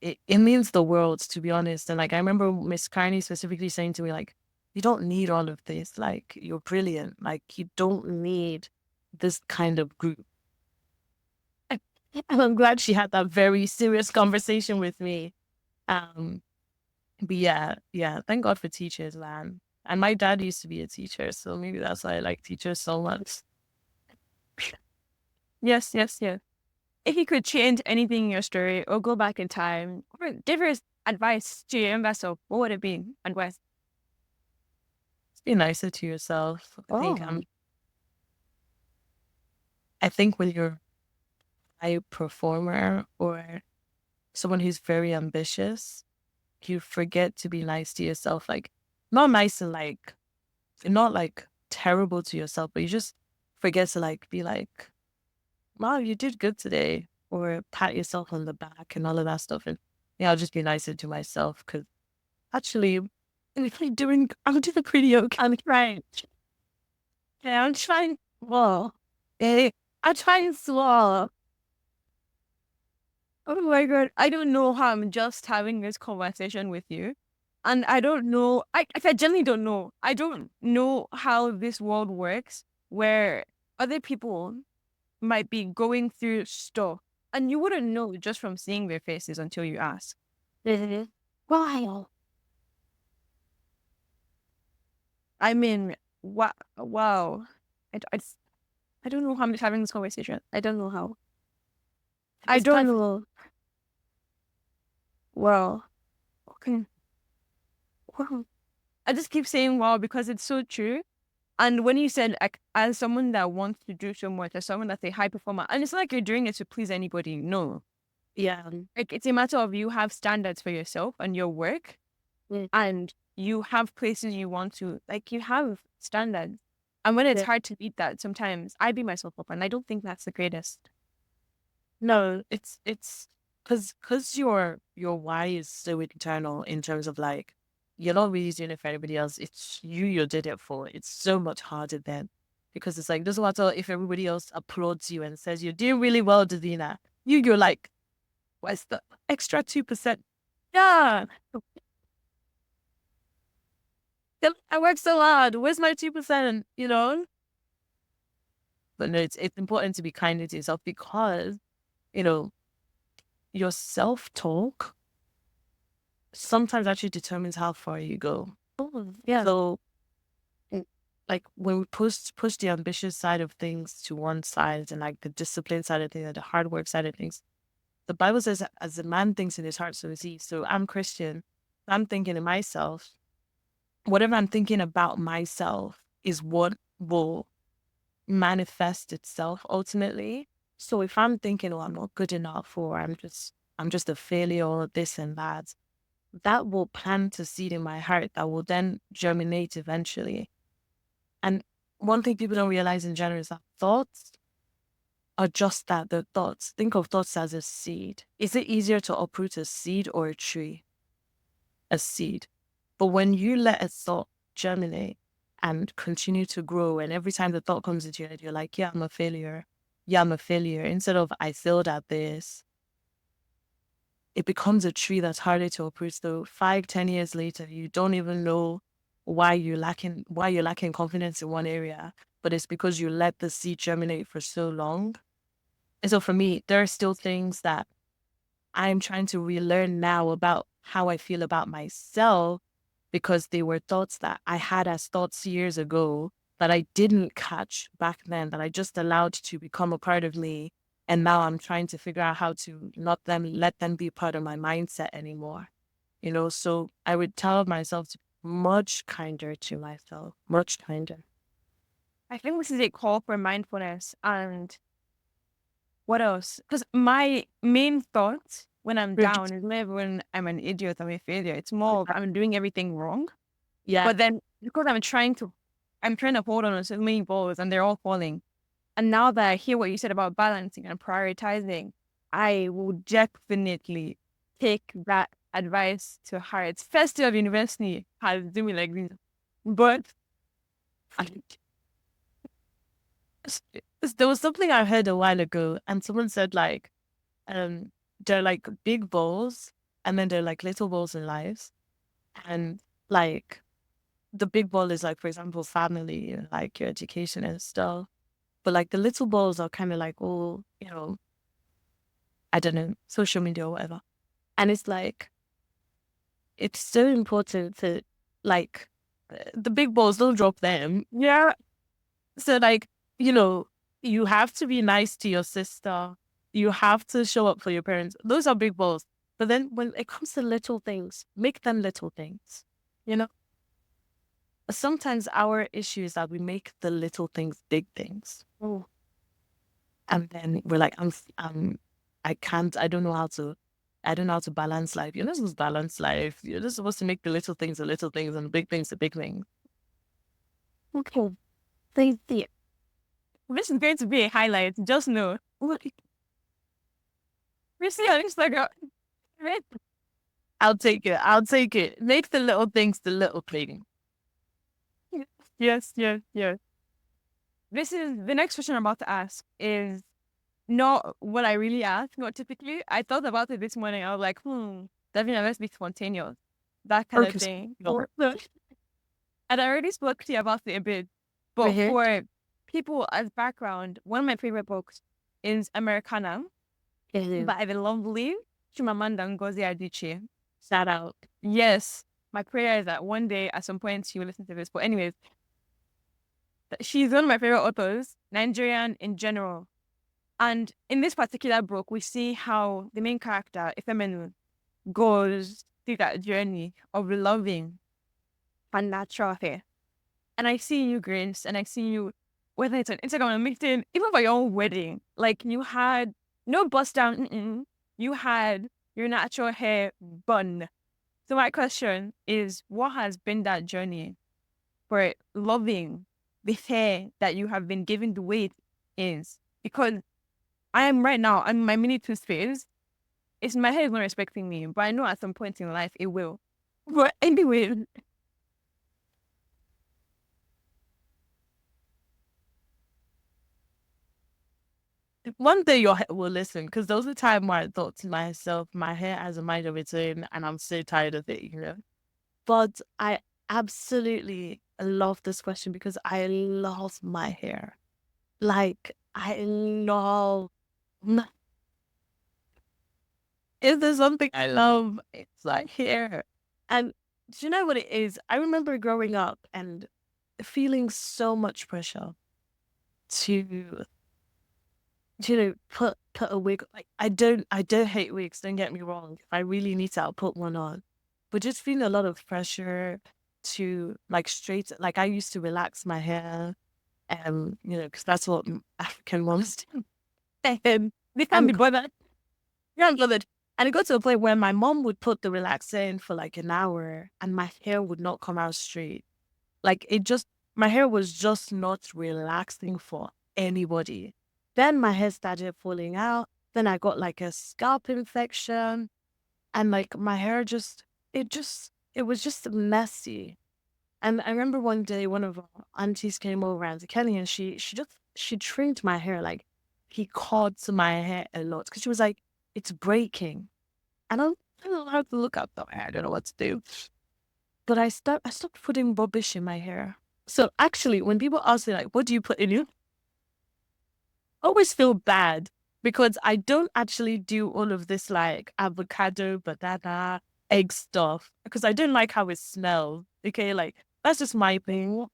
it means the world, to be honest. And like I remember Miss Carney specifically saying to me, like, you don't need all of this. Like, you're brilliant. Like, you don't need this kind of group. And I'm glad she had that very serious conversation with me. Um, but yeah, thank God for teachers, man. And my dad used to be a teacher, so maybe that's why I like teachers so much. Yes, yes, yes. If you could change anything in your story or go back in time or give your advice to your younger self, what would it be? Advice? Be nicer to yourself. Oh, I think when you're a high performer or someone who's very ambitious, you forget to be nice to yourself. Like not nice and like not like terrible to yourself, but you just forget to like be like, wow, you did good today, or pat yourself on the back and all of that stuff. And yeah, I'll just be nicer to myself because actually, I'm doing pretty okay. I'm trying. Yeah, I'm trying. Well, hey, I'm trying slow. oh my God. I don't know how I'm just having this conversation with you. And I don't know, I genuinely don't know. I don't know how this world works where other people might be going through stuff, and you wouldn't know just from seeing their faces until you ask. Why? I mean, wow. I don't know how I'm having this conversation. I don't know how. I don't know. Wow. Okay. Wow. I just keep saying wow because it's so true. And when you said, like, as someone that wants to do so much, as someone that's a high performer, and it's not like you're doing it to please anybody. No. Yeah. Like, it's a matter of you have standards for yourself and your work, and you have places you want to, like, you have standards. And when it's hard to beat that, sometimes I beat myself up, and I don't think that's the greatest. No, it's because your why is so internal in terms of like you're not really doing it for anybody else. It's you did it for. It's so much harder then because it's like doesn't matter if everybody else applauds you and says you're doing really well, Davina. You're like, what's the extra 2%? Yeah, I worked so hard. Where's my 2%? You know. But no, it's important to be kind to yourself because you know your self-talk sometimes actually determines how far you go. Oh, yeah. So, like when we push the ambitious side of things to one side and like the discipline side of things and the hard work side of things, the Bible says, as a man thinks in his heart, so is he. So I'm Christian. I'm thinking of myself. Whatever I'm thinking about myself is what will manifest itself ultimately. So if I'm thinking, oh, I'm not good enough, or I'm just a failure, or this and that, that will plant a seed in my heart that will then germinate eventually. And one thing people don't realize in general is that thoughts are just that, they're thoughts. Think of thoughts as a seed. Is it easier to uproot a seed or a tree? A seed. But when you let a thought germinate and continue to grow, and every time the thought comes into your head, you're like, yeah, I'm a failure. Yeah, I'm a failure. Instead of I failed at this, it becomes a tree that's harder to uproot. So 5-10 years later, you don't even know why you're lacking confidence in one area, but it's because you let the seed germinate for so long. And so for me, there are still things that I'm trying to relearn now about how I feel about myself because they were thoughts that I had as thoughts years ago that I didn't catch back then, that I just allowed to become a part of me. And now I'm trying to figure out how to not let them be part of my mindset anymore. You know, so I would tell myself to be much kinder to myself, much kinder. I think this is a call for mindfulness. And what else? Because my main thought when I'm down is never when I'm an idiot, I'm a failure. It's more of I'm doing everything wrong. Yeah. But then because I'm trying to hold on to so many balls and they're all falling. And now that I hear what you said about balancing and prioritizing, I will definitely take that advice to heart. First year of university has done me like this. But there was something I heard a while ago, and someone said like, they're like big balls, and then they're like little balls in lives, and like the big ball is like, for example, family, like your education and stuff, but like the little balls are kind of like, oh, you know, I don't know, social media or whatever, and it's like, it's so important to like the big balls, don't drop them. Yeah. So like, you know, you have to be nice to your sister. You have to show up for your parents. Those are big balls. But then when it comes to little things, make them little things, you know? Sometimes our issue is that we make the little things big things. Oh. And then we're like, I don't know how to balance life. You're not supposed to balance life. You're just supposed to make the little things the little things and the big things the big things. Okay. Thank you. this is going to be a highlight. Just know. We see on Instagram. I'll take it. I'll take it. Make the little things the little thing. Yes. This is the next question I'm about to ask is not what I really ask, not typically. I thought about it this morning. I was like, Davina, let's be spontaneous. That kind of thing. And I already spoke to you about it a bit. But for people as background, one of my favorite books is Americana by the lovely Chimamanda Ngozi Adichie. Shout out. Yes, my prayer is that one day at some point she will listen to this. But anyways, she's one of my favorite authors, Nigerian in general. And in this particular book, we see how the main character, Ifemenu, goes through that journey of loving her natural hair. And I see you, Grace, and I see you, whether it's on Instagram or LinkedIn, even for your own wedding, like you had no bust down, you had your natural hair bun. So my question is, what has been that journey for loving the hair that you have been given the way it is? Because I am right now, I'm in my mini tooth phase. It's my hair is not respecting me, but I know at some point in life it will. But anyway, one day your hair will listen, because there was a time where I thought to myself, my hair has a mind of its own and I'm so tired of it, you know? But I absolutely love this question because I love my hair. Like, I love, if there's something I love, it's my hair. And do you know what it is? I remember growing up and feeling so much pressure to put a wig. Like, I don't hate wigs, don't get me wrong. If I really need to, I'll put one on. But just feeling a lot of pressure to like like I used to relax my hair, because that's what African moms do. they can't And be bothered. yeah, I'm bothered. And it got to a point where my mom would put the relaxer in for like an hour and my hair would not come out straight. Like my hair was just not relaxing for anybody. Then my hair started falling out. Then I got like a scalp infection and like my hair it was just messy. And I remember one day one of our aunties came over, Auntie Kelly, and she trimmed my hair. Like, he caught my hair a lot because she was like, it's breaking. And I don't know how to look up the hair. I don't know what to do. But I stopped putting rubbish in my hair. So actually, when people ask me like, what do you put in you? I always feel bad because I don't actually do all of this like avocado, banana, egg stuff because I don't like how it smells. Okay, like that's just my thing.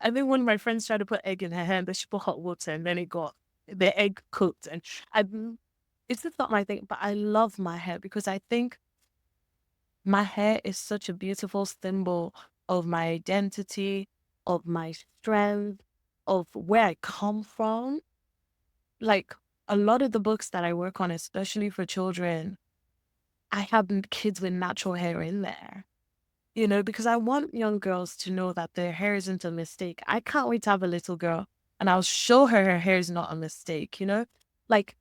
I think one of my friends tried to put egg in her hair, but she put hot water and then it got the egg cooked. And it's just not my thing, but I love my hair because I think my hair is such a beautiful symbol of my identity, of my strength, of where I come from. Like, a lot of the books that I work on, especially for children, I have kids with natural hair in there, because I want young girls to know that their hair isn't a mistake. I can't wait to have a little girl and I'll show her hair is not a mistake. Like,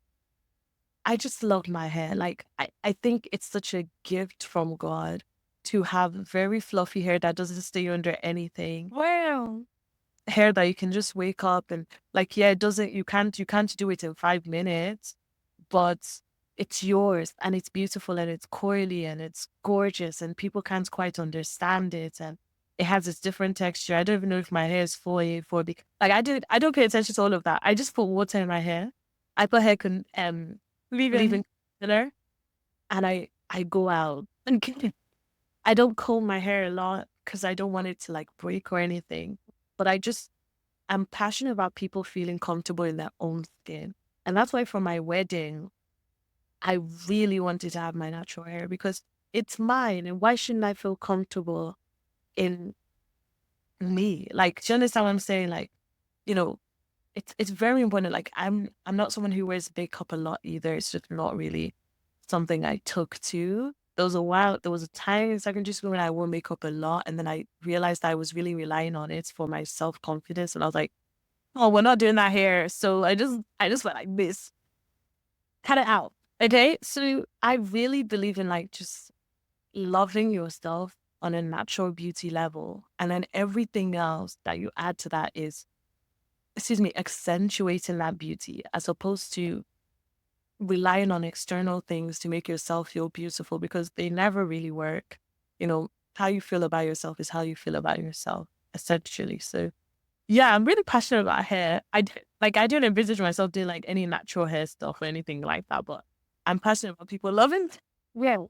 I just love my hair. Like, I think it's such a gift from God to have very fluffy hair that doesn't stay under anything. Wow. Hair that you can just wake up and like, yeah, you can't do it in 5 minutes, but it's yours and it's beautiful and it's coily and it's gorgeous and people can't quite understand it and it has its different texture. I don't even know if my hair is 4A, 4B. Like, I don't pay attention to all of that. I just put water in my hair. I put hair leave-in conditioner and I go out and I don't comb my hair a lot because I don't want it to like break or anything. But I'm passionate about people feeling comfortable in their own skin. And that's why for my wedding, I really wanted to have my natural hair because it's mine. And why shouldn't I feel comfortable in me? Like, do you understand what I'm saying? Like, it's very important. Like, I'm not someone who wears makeup a lot either. It's just not really something I took to. There was a time in secondary school when I wore makeup a lot, and then I realized I was really relying on it for my self-confidence. And I was like, oh, we're not doing that here. So I just went like this. Cut it out. Okay. So I really believe in like just loving yourself on a natural beauty level. And then everything else that you add to that is, accentuating that beauty as opposed to relying on external things to make yourself feel beautiful because they never really work. How you feel about yourself is how you feel about yourself, essentially. So Yeah, I'm really passionate about hair. I don't envisage myself doing like any natural hair stuff or anything like that, but I'm passionate about people loving. Well,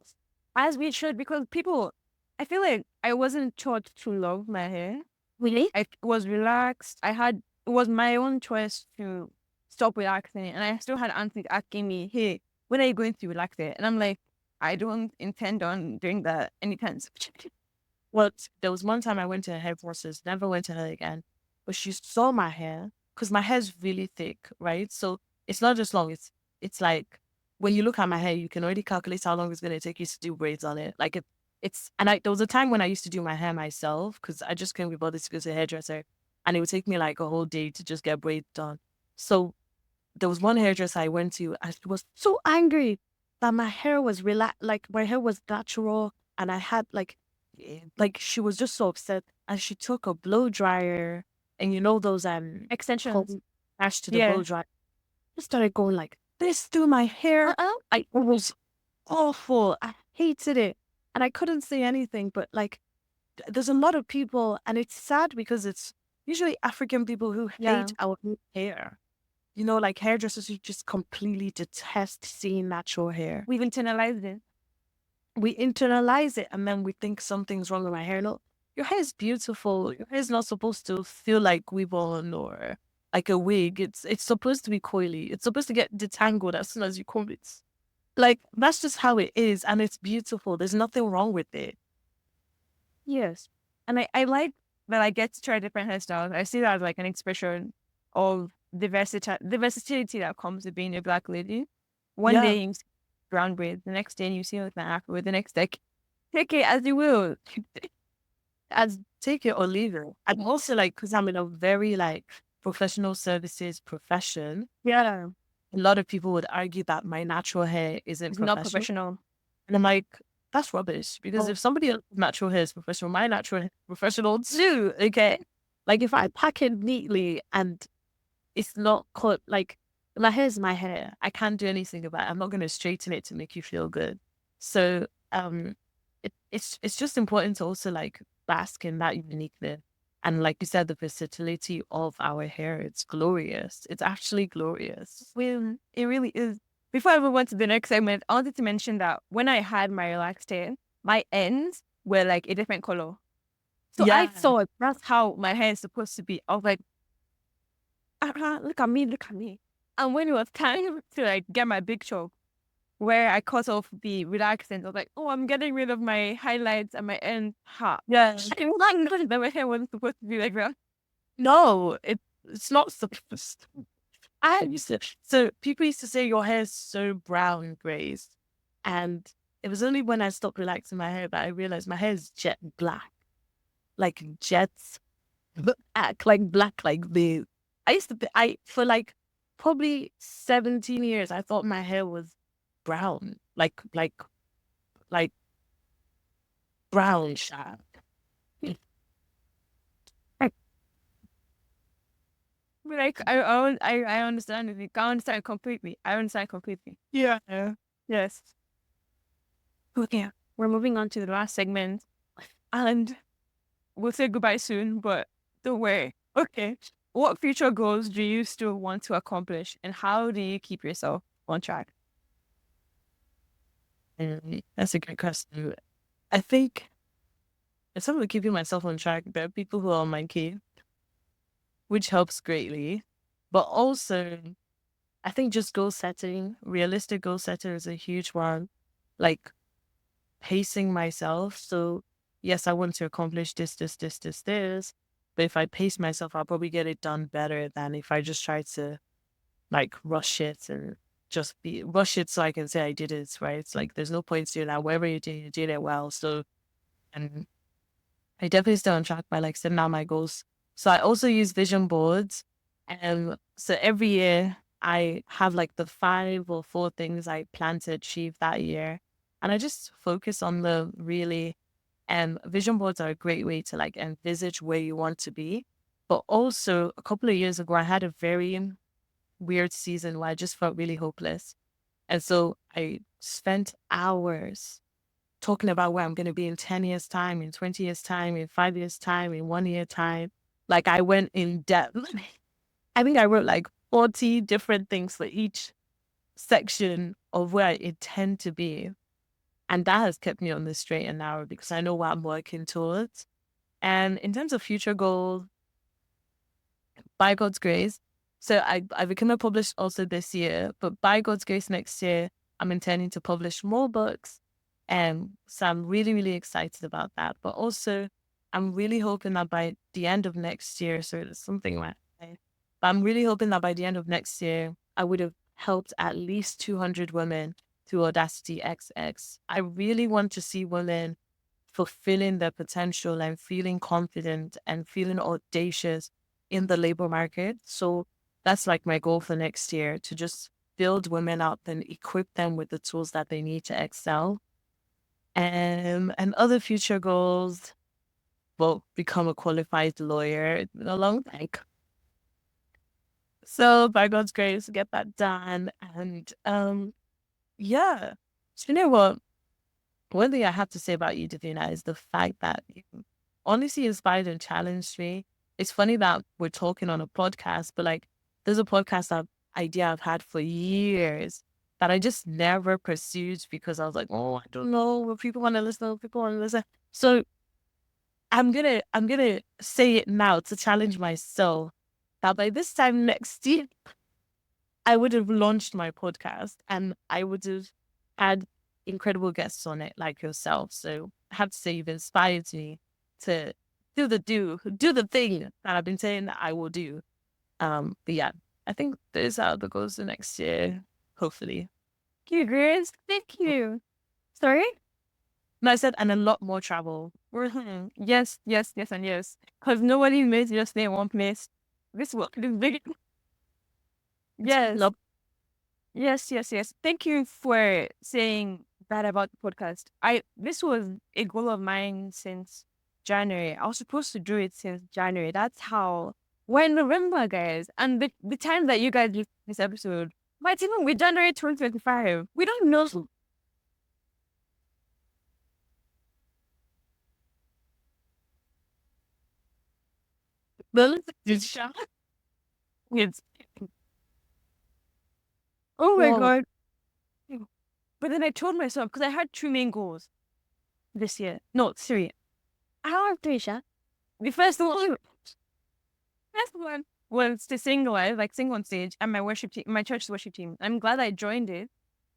as we should, because people, I feel like I wasn't taught to love my hair. Really? I was relaxed. It was my own choice to stop relaxing. And I still had aunties asking me, hey, when are you going to relax it? And I'm like, I don't intend on doing that anytime soon. Well, there was one time I went to a hairdresser's, never went to her again, but she saw my hair because my hair's really thick, right? So it's not just long. It's like when you look at my hair, you can already calculate how long it's going to take you to do braids on it. Like it's and I there was a time when I used to do my hair myself because I just couldn't be bothered to go to a hairdresser, and it would take me like a whole day to just get braids done. So there was one hairdresser I went to, and she was so angry that my hair was like my hair was natural, and I had like she was just so upset, and she took a blow dryer, and you know those Extensions. attached to the Yeah. blow dryer, just started going like this through my hair. Uh-uh. It was awful. I hated it, and I couldn't say anything. But like, there's a lot of people, and it's sad because it's usually African people who Yeah. hate our hair. You know, like hairdressers who just completely detest seeing natural hair. We've internalized it. We internalize it and then we think something's wrong with my hair. No, your hair is beautiful. Your hair is not supposed to feel like weave on or like a wig. It's supposed to be coily. It's supposed to get detangled as soon as you comb it. Like that's just how it is, and it's beautiful. There's nothing wrong with it. Yes. And I like that I get to try different hairstyles. I see that as like an expression of the versatility that comes with being a black lady. One Yeah, day you see brown braids, the next day you see like an afro, the next day take it as you will. as take it or leave it. I'm also like, because I'm in a very like professional services profession. Yeah. A lot of people would argue that my natural hair isn't It's not professional. professional. And I'm like, that's rubbish. Because Oh, if somebody else's natural hair is professional, my natural hair is professional too. Okay. Like if I pack it neatly and it's not cut, like my hair is my hair. I can't do anything about it. I'm not gonna straighten it to make you feel good. So it's just important to also like bask in that uniqueness. And like you said, the versatility of our hair, it's glorious. It's actually glorious. well, it really is. Before I move on to the next segment, I wanted to mention that when I had my relaxed hair, my ends were like a different color. So I Yeah. thought that's how my hair is supposed to be. I was like, look at me, look at me. And when it was time to like get my big chop, where I cut off the relaxant, I was like, oh, I'm getting rid of my highlights and my ends. Ha. Yeah. I did not know that my hair wasn't supposed to be like that. No, it's not supposed to. I used to. So people used to say your hair is so brown, Grace, and it was only when I stopped relaxing my hair that I realized my hair is jet black, like jets black, like black, like the. I used to be. I for like probably 17 years. I thought my hair was brown, like brown shade. But like, I understand it. I understand completely. I understand completely. Yeah. Yes. Okay. We're moving on to the last segment. And we'll say goodbye soon, but don't worry. Okay. What future goals do you still want to accomplish, and how do you keep yourself on track? That's a great question. I think in terms of keeping myself on track, there are people who are on my case, which helps greatly. But also, I think just goal setting, realistic goal setting is a huge one. Like pacing myself. So, yes, I want to accomplish this. But if I pace myself, I'll probably get it done better than if I just try to like rush it and just be rush it so I can say I did it, right? It's like there's no point doing that. Whatever you did it well. So, and I definitely stay on track by like setting out my goals. So I also use vision boards. And so every year I have like the 5 or 4 things I plan to achieve that year. And I just focus on the really, and vision boards are a great way to like envisage where you want to be. But also a couple of years ago, I had a very weird season where I just felt really hopeless. And so I spent hours talking about where I'm going to be in 10 years' time, in 20 years' time, in 5 years' time, in 1 year time. Like I went in depth. I think I wrote like 40 different things for each section of where I intend to be. And that has kept me on the straight and narrow because I know what I'm working towards. And in terms of future goals, by God's grace, so I became a published also this year, but by God's grace next year, I'm intending to publish more books. And so I'm really, really excited about that. But also, I'm really hoping that by the end of next year, so it's something like that. But I'm really hoping that by the end of next year, I would have helped at least 200 women through Audacity XX. I really want to see women fulfilling their potential and feeling confident and feeling audacious in the labor market. So that's like my goal for next year, to just build women up and equip them with the tools that they need to excel. And other future goals, well, become a qualified lawyer. It's been a long time. So by God's grace, get that done. And yeah. So you know what? One thing I have to say about you, Davina, is the fact that you honestly inspired and challenged me. It's funny that we're talking on a podcast, but like there's a idea I've had for years that I just never pursued because I was like, oh, I don't know, will people want to listen? Will people want to listen? So I'm gonna say it now to challenge myself that by this time next year, I would have launched my podcast and I would have had incredible guests on it like yourself. So I have to say you've inspired me to do the thing that I've been saying that I will do. But yeah, I think those are the goals for next year, hopefully. Thank you, Grace. Thank you. Sorry? And I said, and a lot more travel. Yes, yes, yes, and yes. Because nobody made just stay in one place. This work is big. Yes. Nope. Yes, yes, yes. Thank you for saying that about the podcast. This was a goal of mine since January. I was supposed to do it since January. That's how we're in November, guys. And the time that you guys listen to this episode might even be January 2025. We don't know. Well, It's oh my well, god. But then I told myself, because I had two main goals this year. No, three. I don't have three, Sha. The first one was to sing live, like sing on stage, and my worship team, my church's worship team. I'm glad I joined it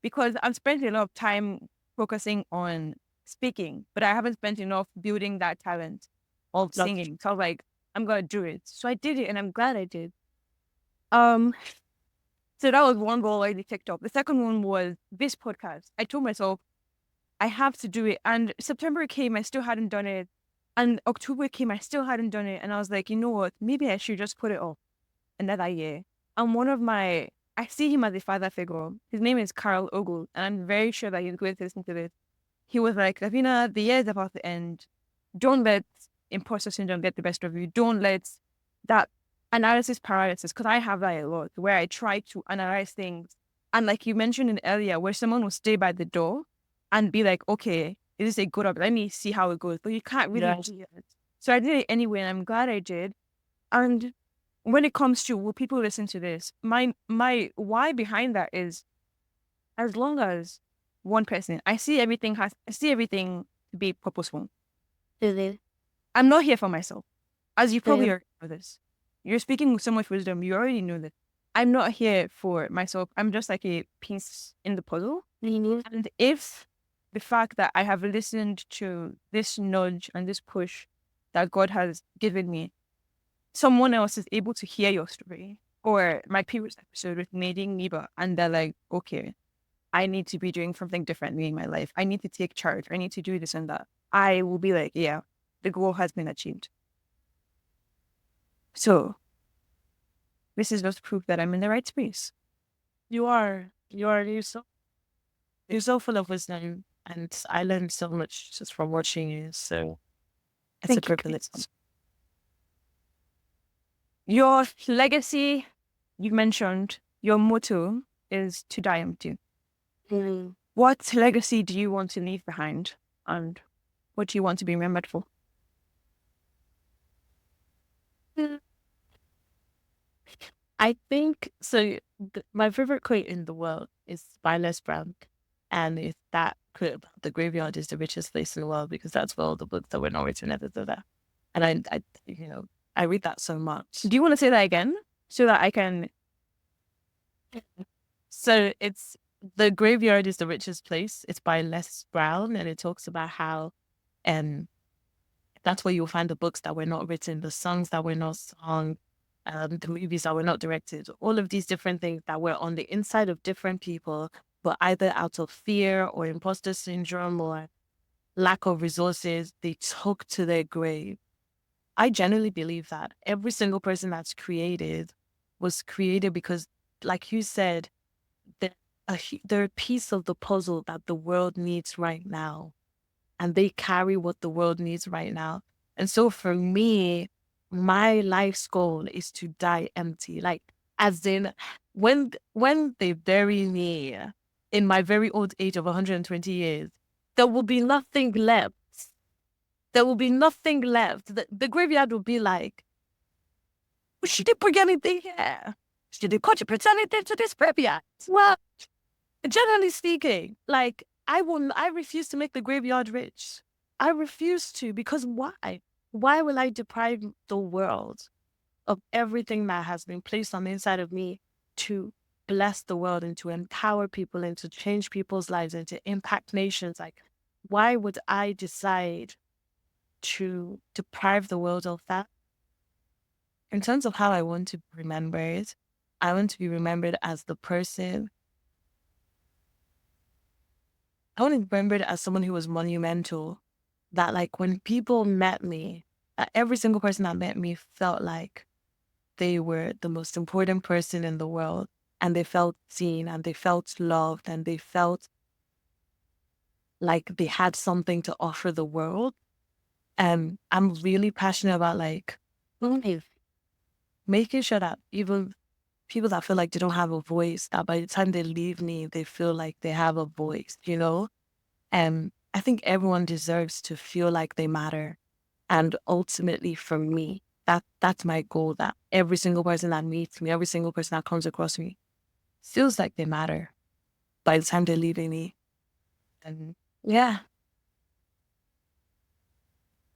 because I've spent a lot of time focusing on speaking, but I haven't spent enough building that talent of singing. So I was like, I'm gonna do it. So I did it, and I'm glad I did. So that was one goal I already ticked off. The second one was this podcast. I told myself I have to do it, and September came, I still hadn't done it. And October came, I still hadn't done it. And I was like, you know what? Maybe I should just put it off another year. And I see him as a father figure. His name is Carl Ogle. And I'm very sure that he's going to listen to this. He was like, Davina, the year is about to end. Don't let imposter syndrome get the best of you. Don't let that analysis paralysis, because I have that a lot, where I try to analyze things. And like you mentioned in earlier, where someone will stay by the door and be like, okay, is this a good option? Let me see how it goes. But you can't really do it. So I did it anyway, and I'm glad I did. And when it comes to will people listen to this, my why behind that is, as long as one person, I see everything to be purposeful. I'm not here for myself. As you probably already know this. You're speaking with so much wisdom. You already know that. I'm not here for myself. I'm just like a piece in the puzzle. And if the fact that I have listened to this nudge and this push that God has given me, someone else is able to hear your story, or my previous episode with Nadine Niba, and they're like, okay, I need to be doing something differently in my life. I need to take charge. I need to do this and that. I will be like, yeah, the goal has been achieved. So this is just proof that I'm in the right space. You are. You're so full of wisdom, and I learned so much just from watching you. So it's a privilege. Your legacy, you mentioned, your motto is to die empty. What legacy do you want to leave behind, and what do you want to be remembered for? Mm, I think so. My favorite quote in the world is by Les Brown, and it's that quote about the graveyard is the richest place in the world because that's where all the books that were not written ever do that. And I read that so much. Do you want to say that again so that I can? So it's the graveyard is the richest place. It's by Les Brown, and it talks about how, um, that's where you'll find the books that were not written, the songs that were not sung, the movies that were not directed, all of these different things that were on the inside of different people, but either out of fear or imposter syndrome or lack of resources, they took to their grave. I genuinely believe that every single person that's created was created because, like you said, they're they're a piece of the puzzle that the world needs right now, and they carry what the world needs right now. And so for me, my life's goal is to die empty. Like, as in, when they bury me in my very old age of 120 years, there will be nothing left. There will be nothing left. The graveyard will be like, she didn't bring anything here. She didn't contribute anything to this graveyard. Well, generally speaking, like, I refuse to make the graveyard rich. I refuse to, because why? Why will I deprive the world of everything that has been placed on the inside of me to bless the world and to empower people and to change people's lives and to impact nations? Like, why would I decide to deprive the world of that? In terms of how I want to be remembered, I want to be remembered as the person. I want to be remembered as someone who was monumental. That, like, when people met me, every single person that met me felt like they were the most important person in the world, and they felt seen and they felt loved and they felt like they had something to offer the world. And I'm really passionate about, like, making sure that even people that feel like they don't have a voice, that by the time they leave me, they feel like they have a voice, you know? And I think everyone deserves to feel like they matter. And ultimately, for me, that's my goal, that every single person that meets me, every single person that comes across me feels like they matter by the time they're leaving me. And yeah,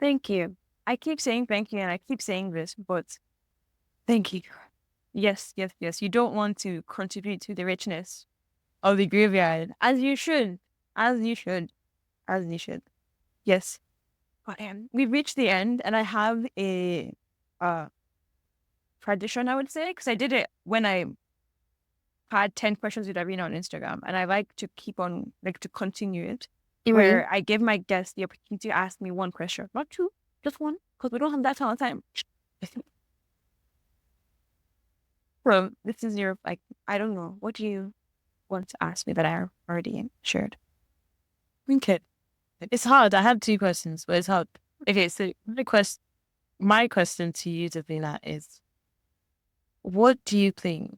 Thank you. I keep saying thank you and I keep saying this, but thank you. yes, yes, yes. You don't want to contribute to the richness of the graveyard, as you should, as you should, as you should. Yes. But we've reached the end, and I have a tradition, I would say, because I did it when I had 10 questions with Davina on Instagram, and I like to keep on, like, to continue it, where I give my guests the opportunity to ask me one question, not two, just one, because we don't have that kind of time. So this is your, like, I don't know, what do you want to ask me that I already shared? Okay. It's hard. I have two questions, but it's hard. Okay, so my question to you, Davina, is, what do you think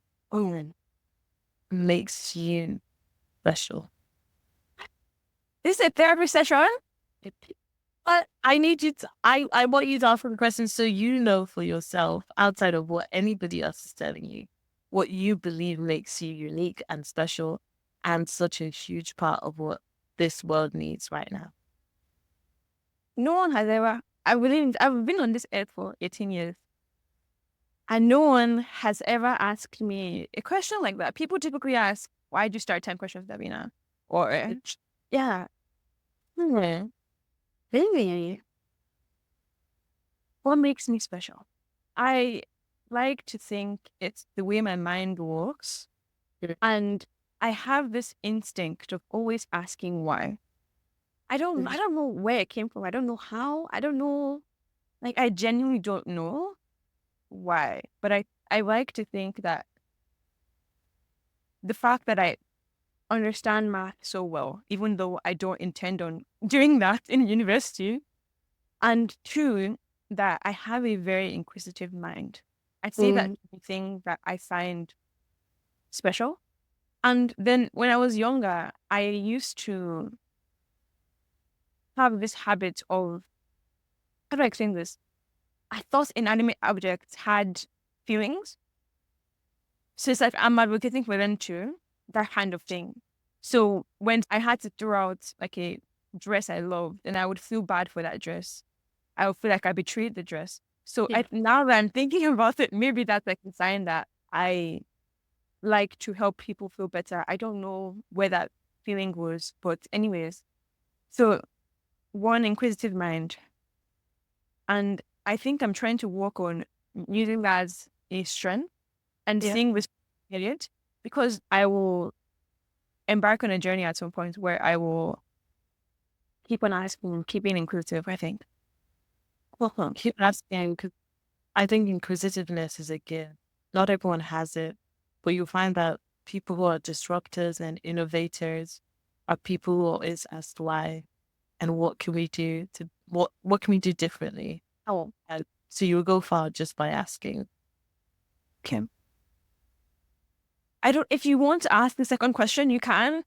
makes you special? This is a therapy session? But I need you to, I want you to answer the question so you know for yourself, outside of what anybody else is telling you, what you believe makes you unique and special and such a huge part of what this world needs right now. No one has ever, I've been on this earth for 18 years. And no one has ever asked me a question like that. People typically ask, why did you start 10 questions, Davina? Or, yeah. Really? What makes me special? I like to think it's the way my mind works. And I have this instinct of always asking why. I don't know where it came from. I don't know how. I don't know. Like, I genuinely don't know why. But I like to think that the fact that I understand math so well, even though I don't intend on doing that in university, and two, that I have a very inquisitive mind. I'd say that the thing that I find special. And then when I was younger, I used to have this habit of, how do I explain this? I thought inanimate objects had feelings. So it's like I'm advocating for them too, that kind of thing. So when I had to throw out like a dress I loved, and I would feel bad for that dress. I would feel like I betrayed the dress. So Yeah. now that I'm thinking about it, maybe that's like a sign that I like to help people feel better. I don't know where that feeling was, but anyways. So one, inquisitive mind. And I think I'm trying to work on using that as a strength and Yeah. seeing this period, because I will embark on a journey at some point where I will keep on asking, keep being inquisitive, I think. Keep asking, because I think inquisitiveness is a gift. Not everyone has it, but you find that people who are disruptors and innovators are people who always ask why and what can we do to what can we do differently. Oh, And so you'll go far just by asking. okay. I don't, if you want to ask the second question, you can.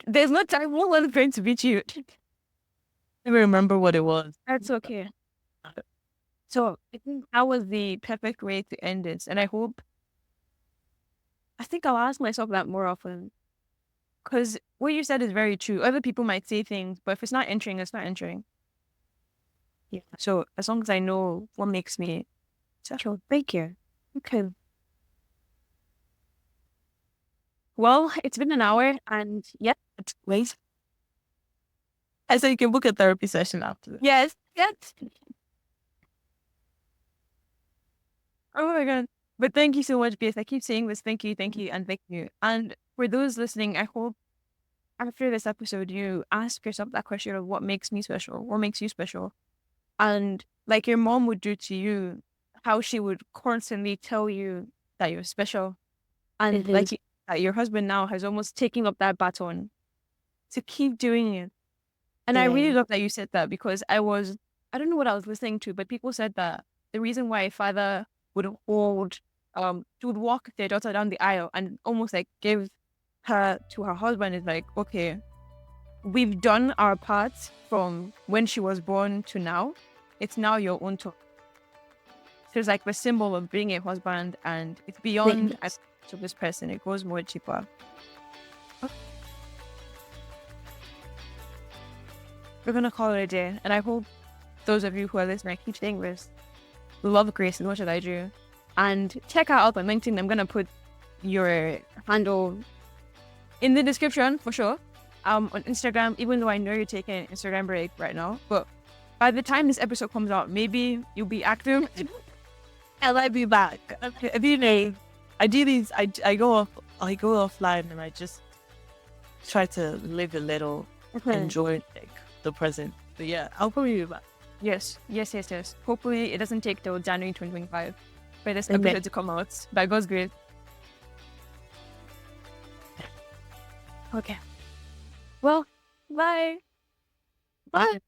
There's no time. No one's going to beat you. I don't remember what it was. That's okay. So I think that was the perfect way to end this. And I think I'll ask myself that more often. Because what you said is very true. Other people might say things, but if it's not entering, it's not entering. Yeah. So as long as I know what makes me sexual, thank you. Okay. Well, it's been an hour, and yeah. Wait. I said you can book a therapy session after this. Yes. Yes. Oh my God. But thank you so much, BS. I keep saying this. Thank you, and thank you. And for those listening, I hope after this episode, you ask yourself that question of what makes me special? What makes you special? And like your mom would do to you, how she would constantly tell you that you're special. And like that your husband now has almost taken up that baton to keep doing it. And I really love that you said that, because I don't know what I was listening to, but people said that the reason why a father would she would walk their daughter down the aisle and almost like give her to her husband is like, okay, we've done our part from when she was born to now. It's now your own turn. So it's like the symbol of being a husband, and it's beyond as to this person. It goes more cheaper. We're gonna call it a day, and I hope those of you who are listening keep saying this. Love Grace and what should I do? And check her out on LinkedIn. I'm gonna put your handle in the description for sure. On Instagram, even though I know you're taking an Instagram break right now, but by the time this episode comes out, maybe you'll be active. And I'll be back. I do these. I go offline, and I just try to live a little, enjoy like the present. But yeah, I'll probably be back. Yes. Hopefully, it doesn't take till January 2025 for this episode to come out. By God's grace. Okay. Well, bye. Bye.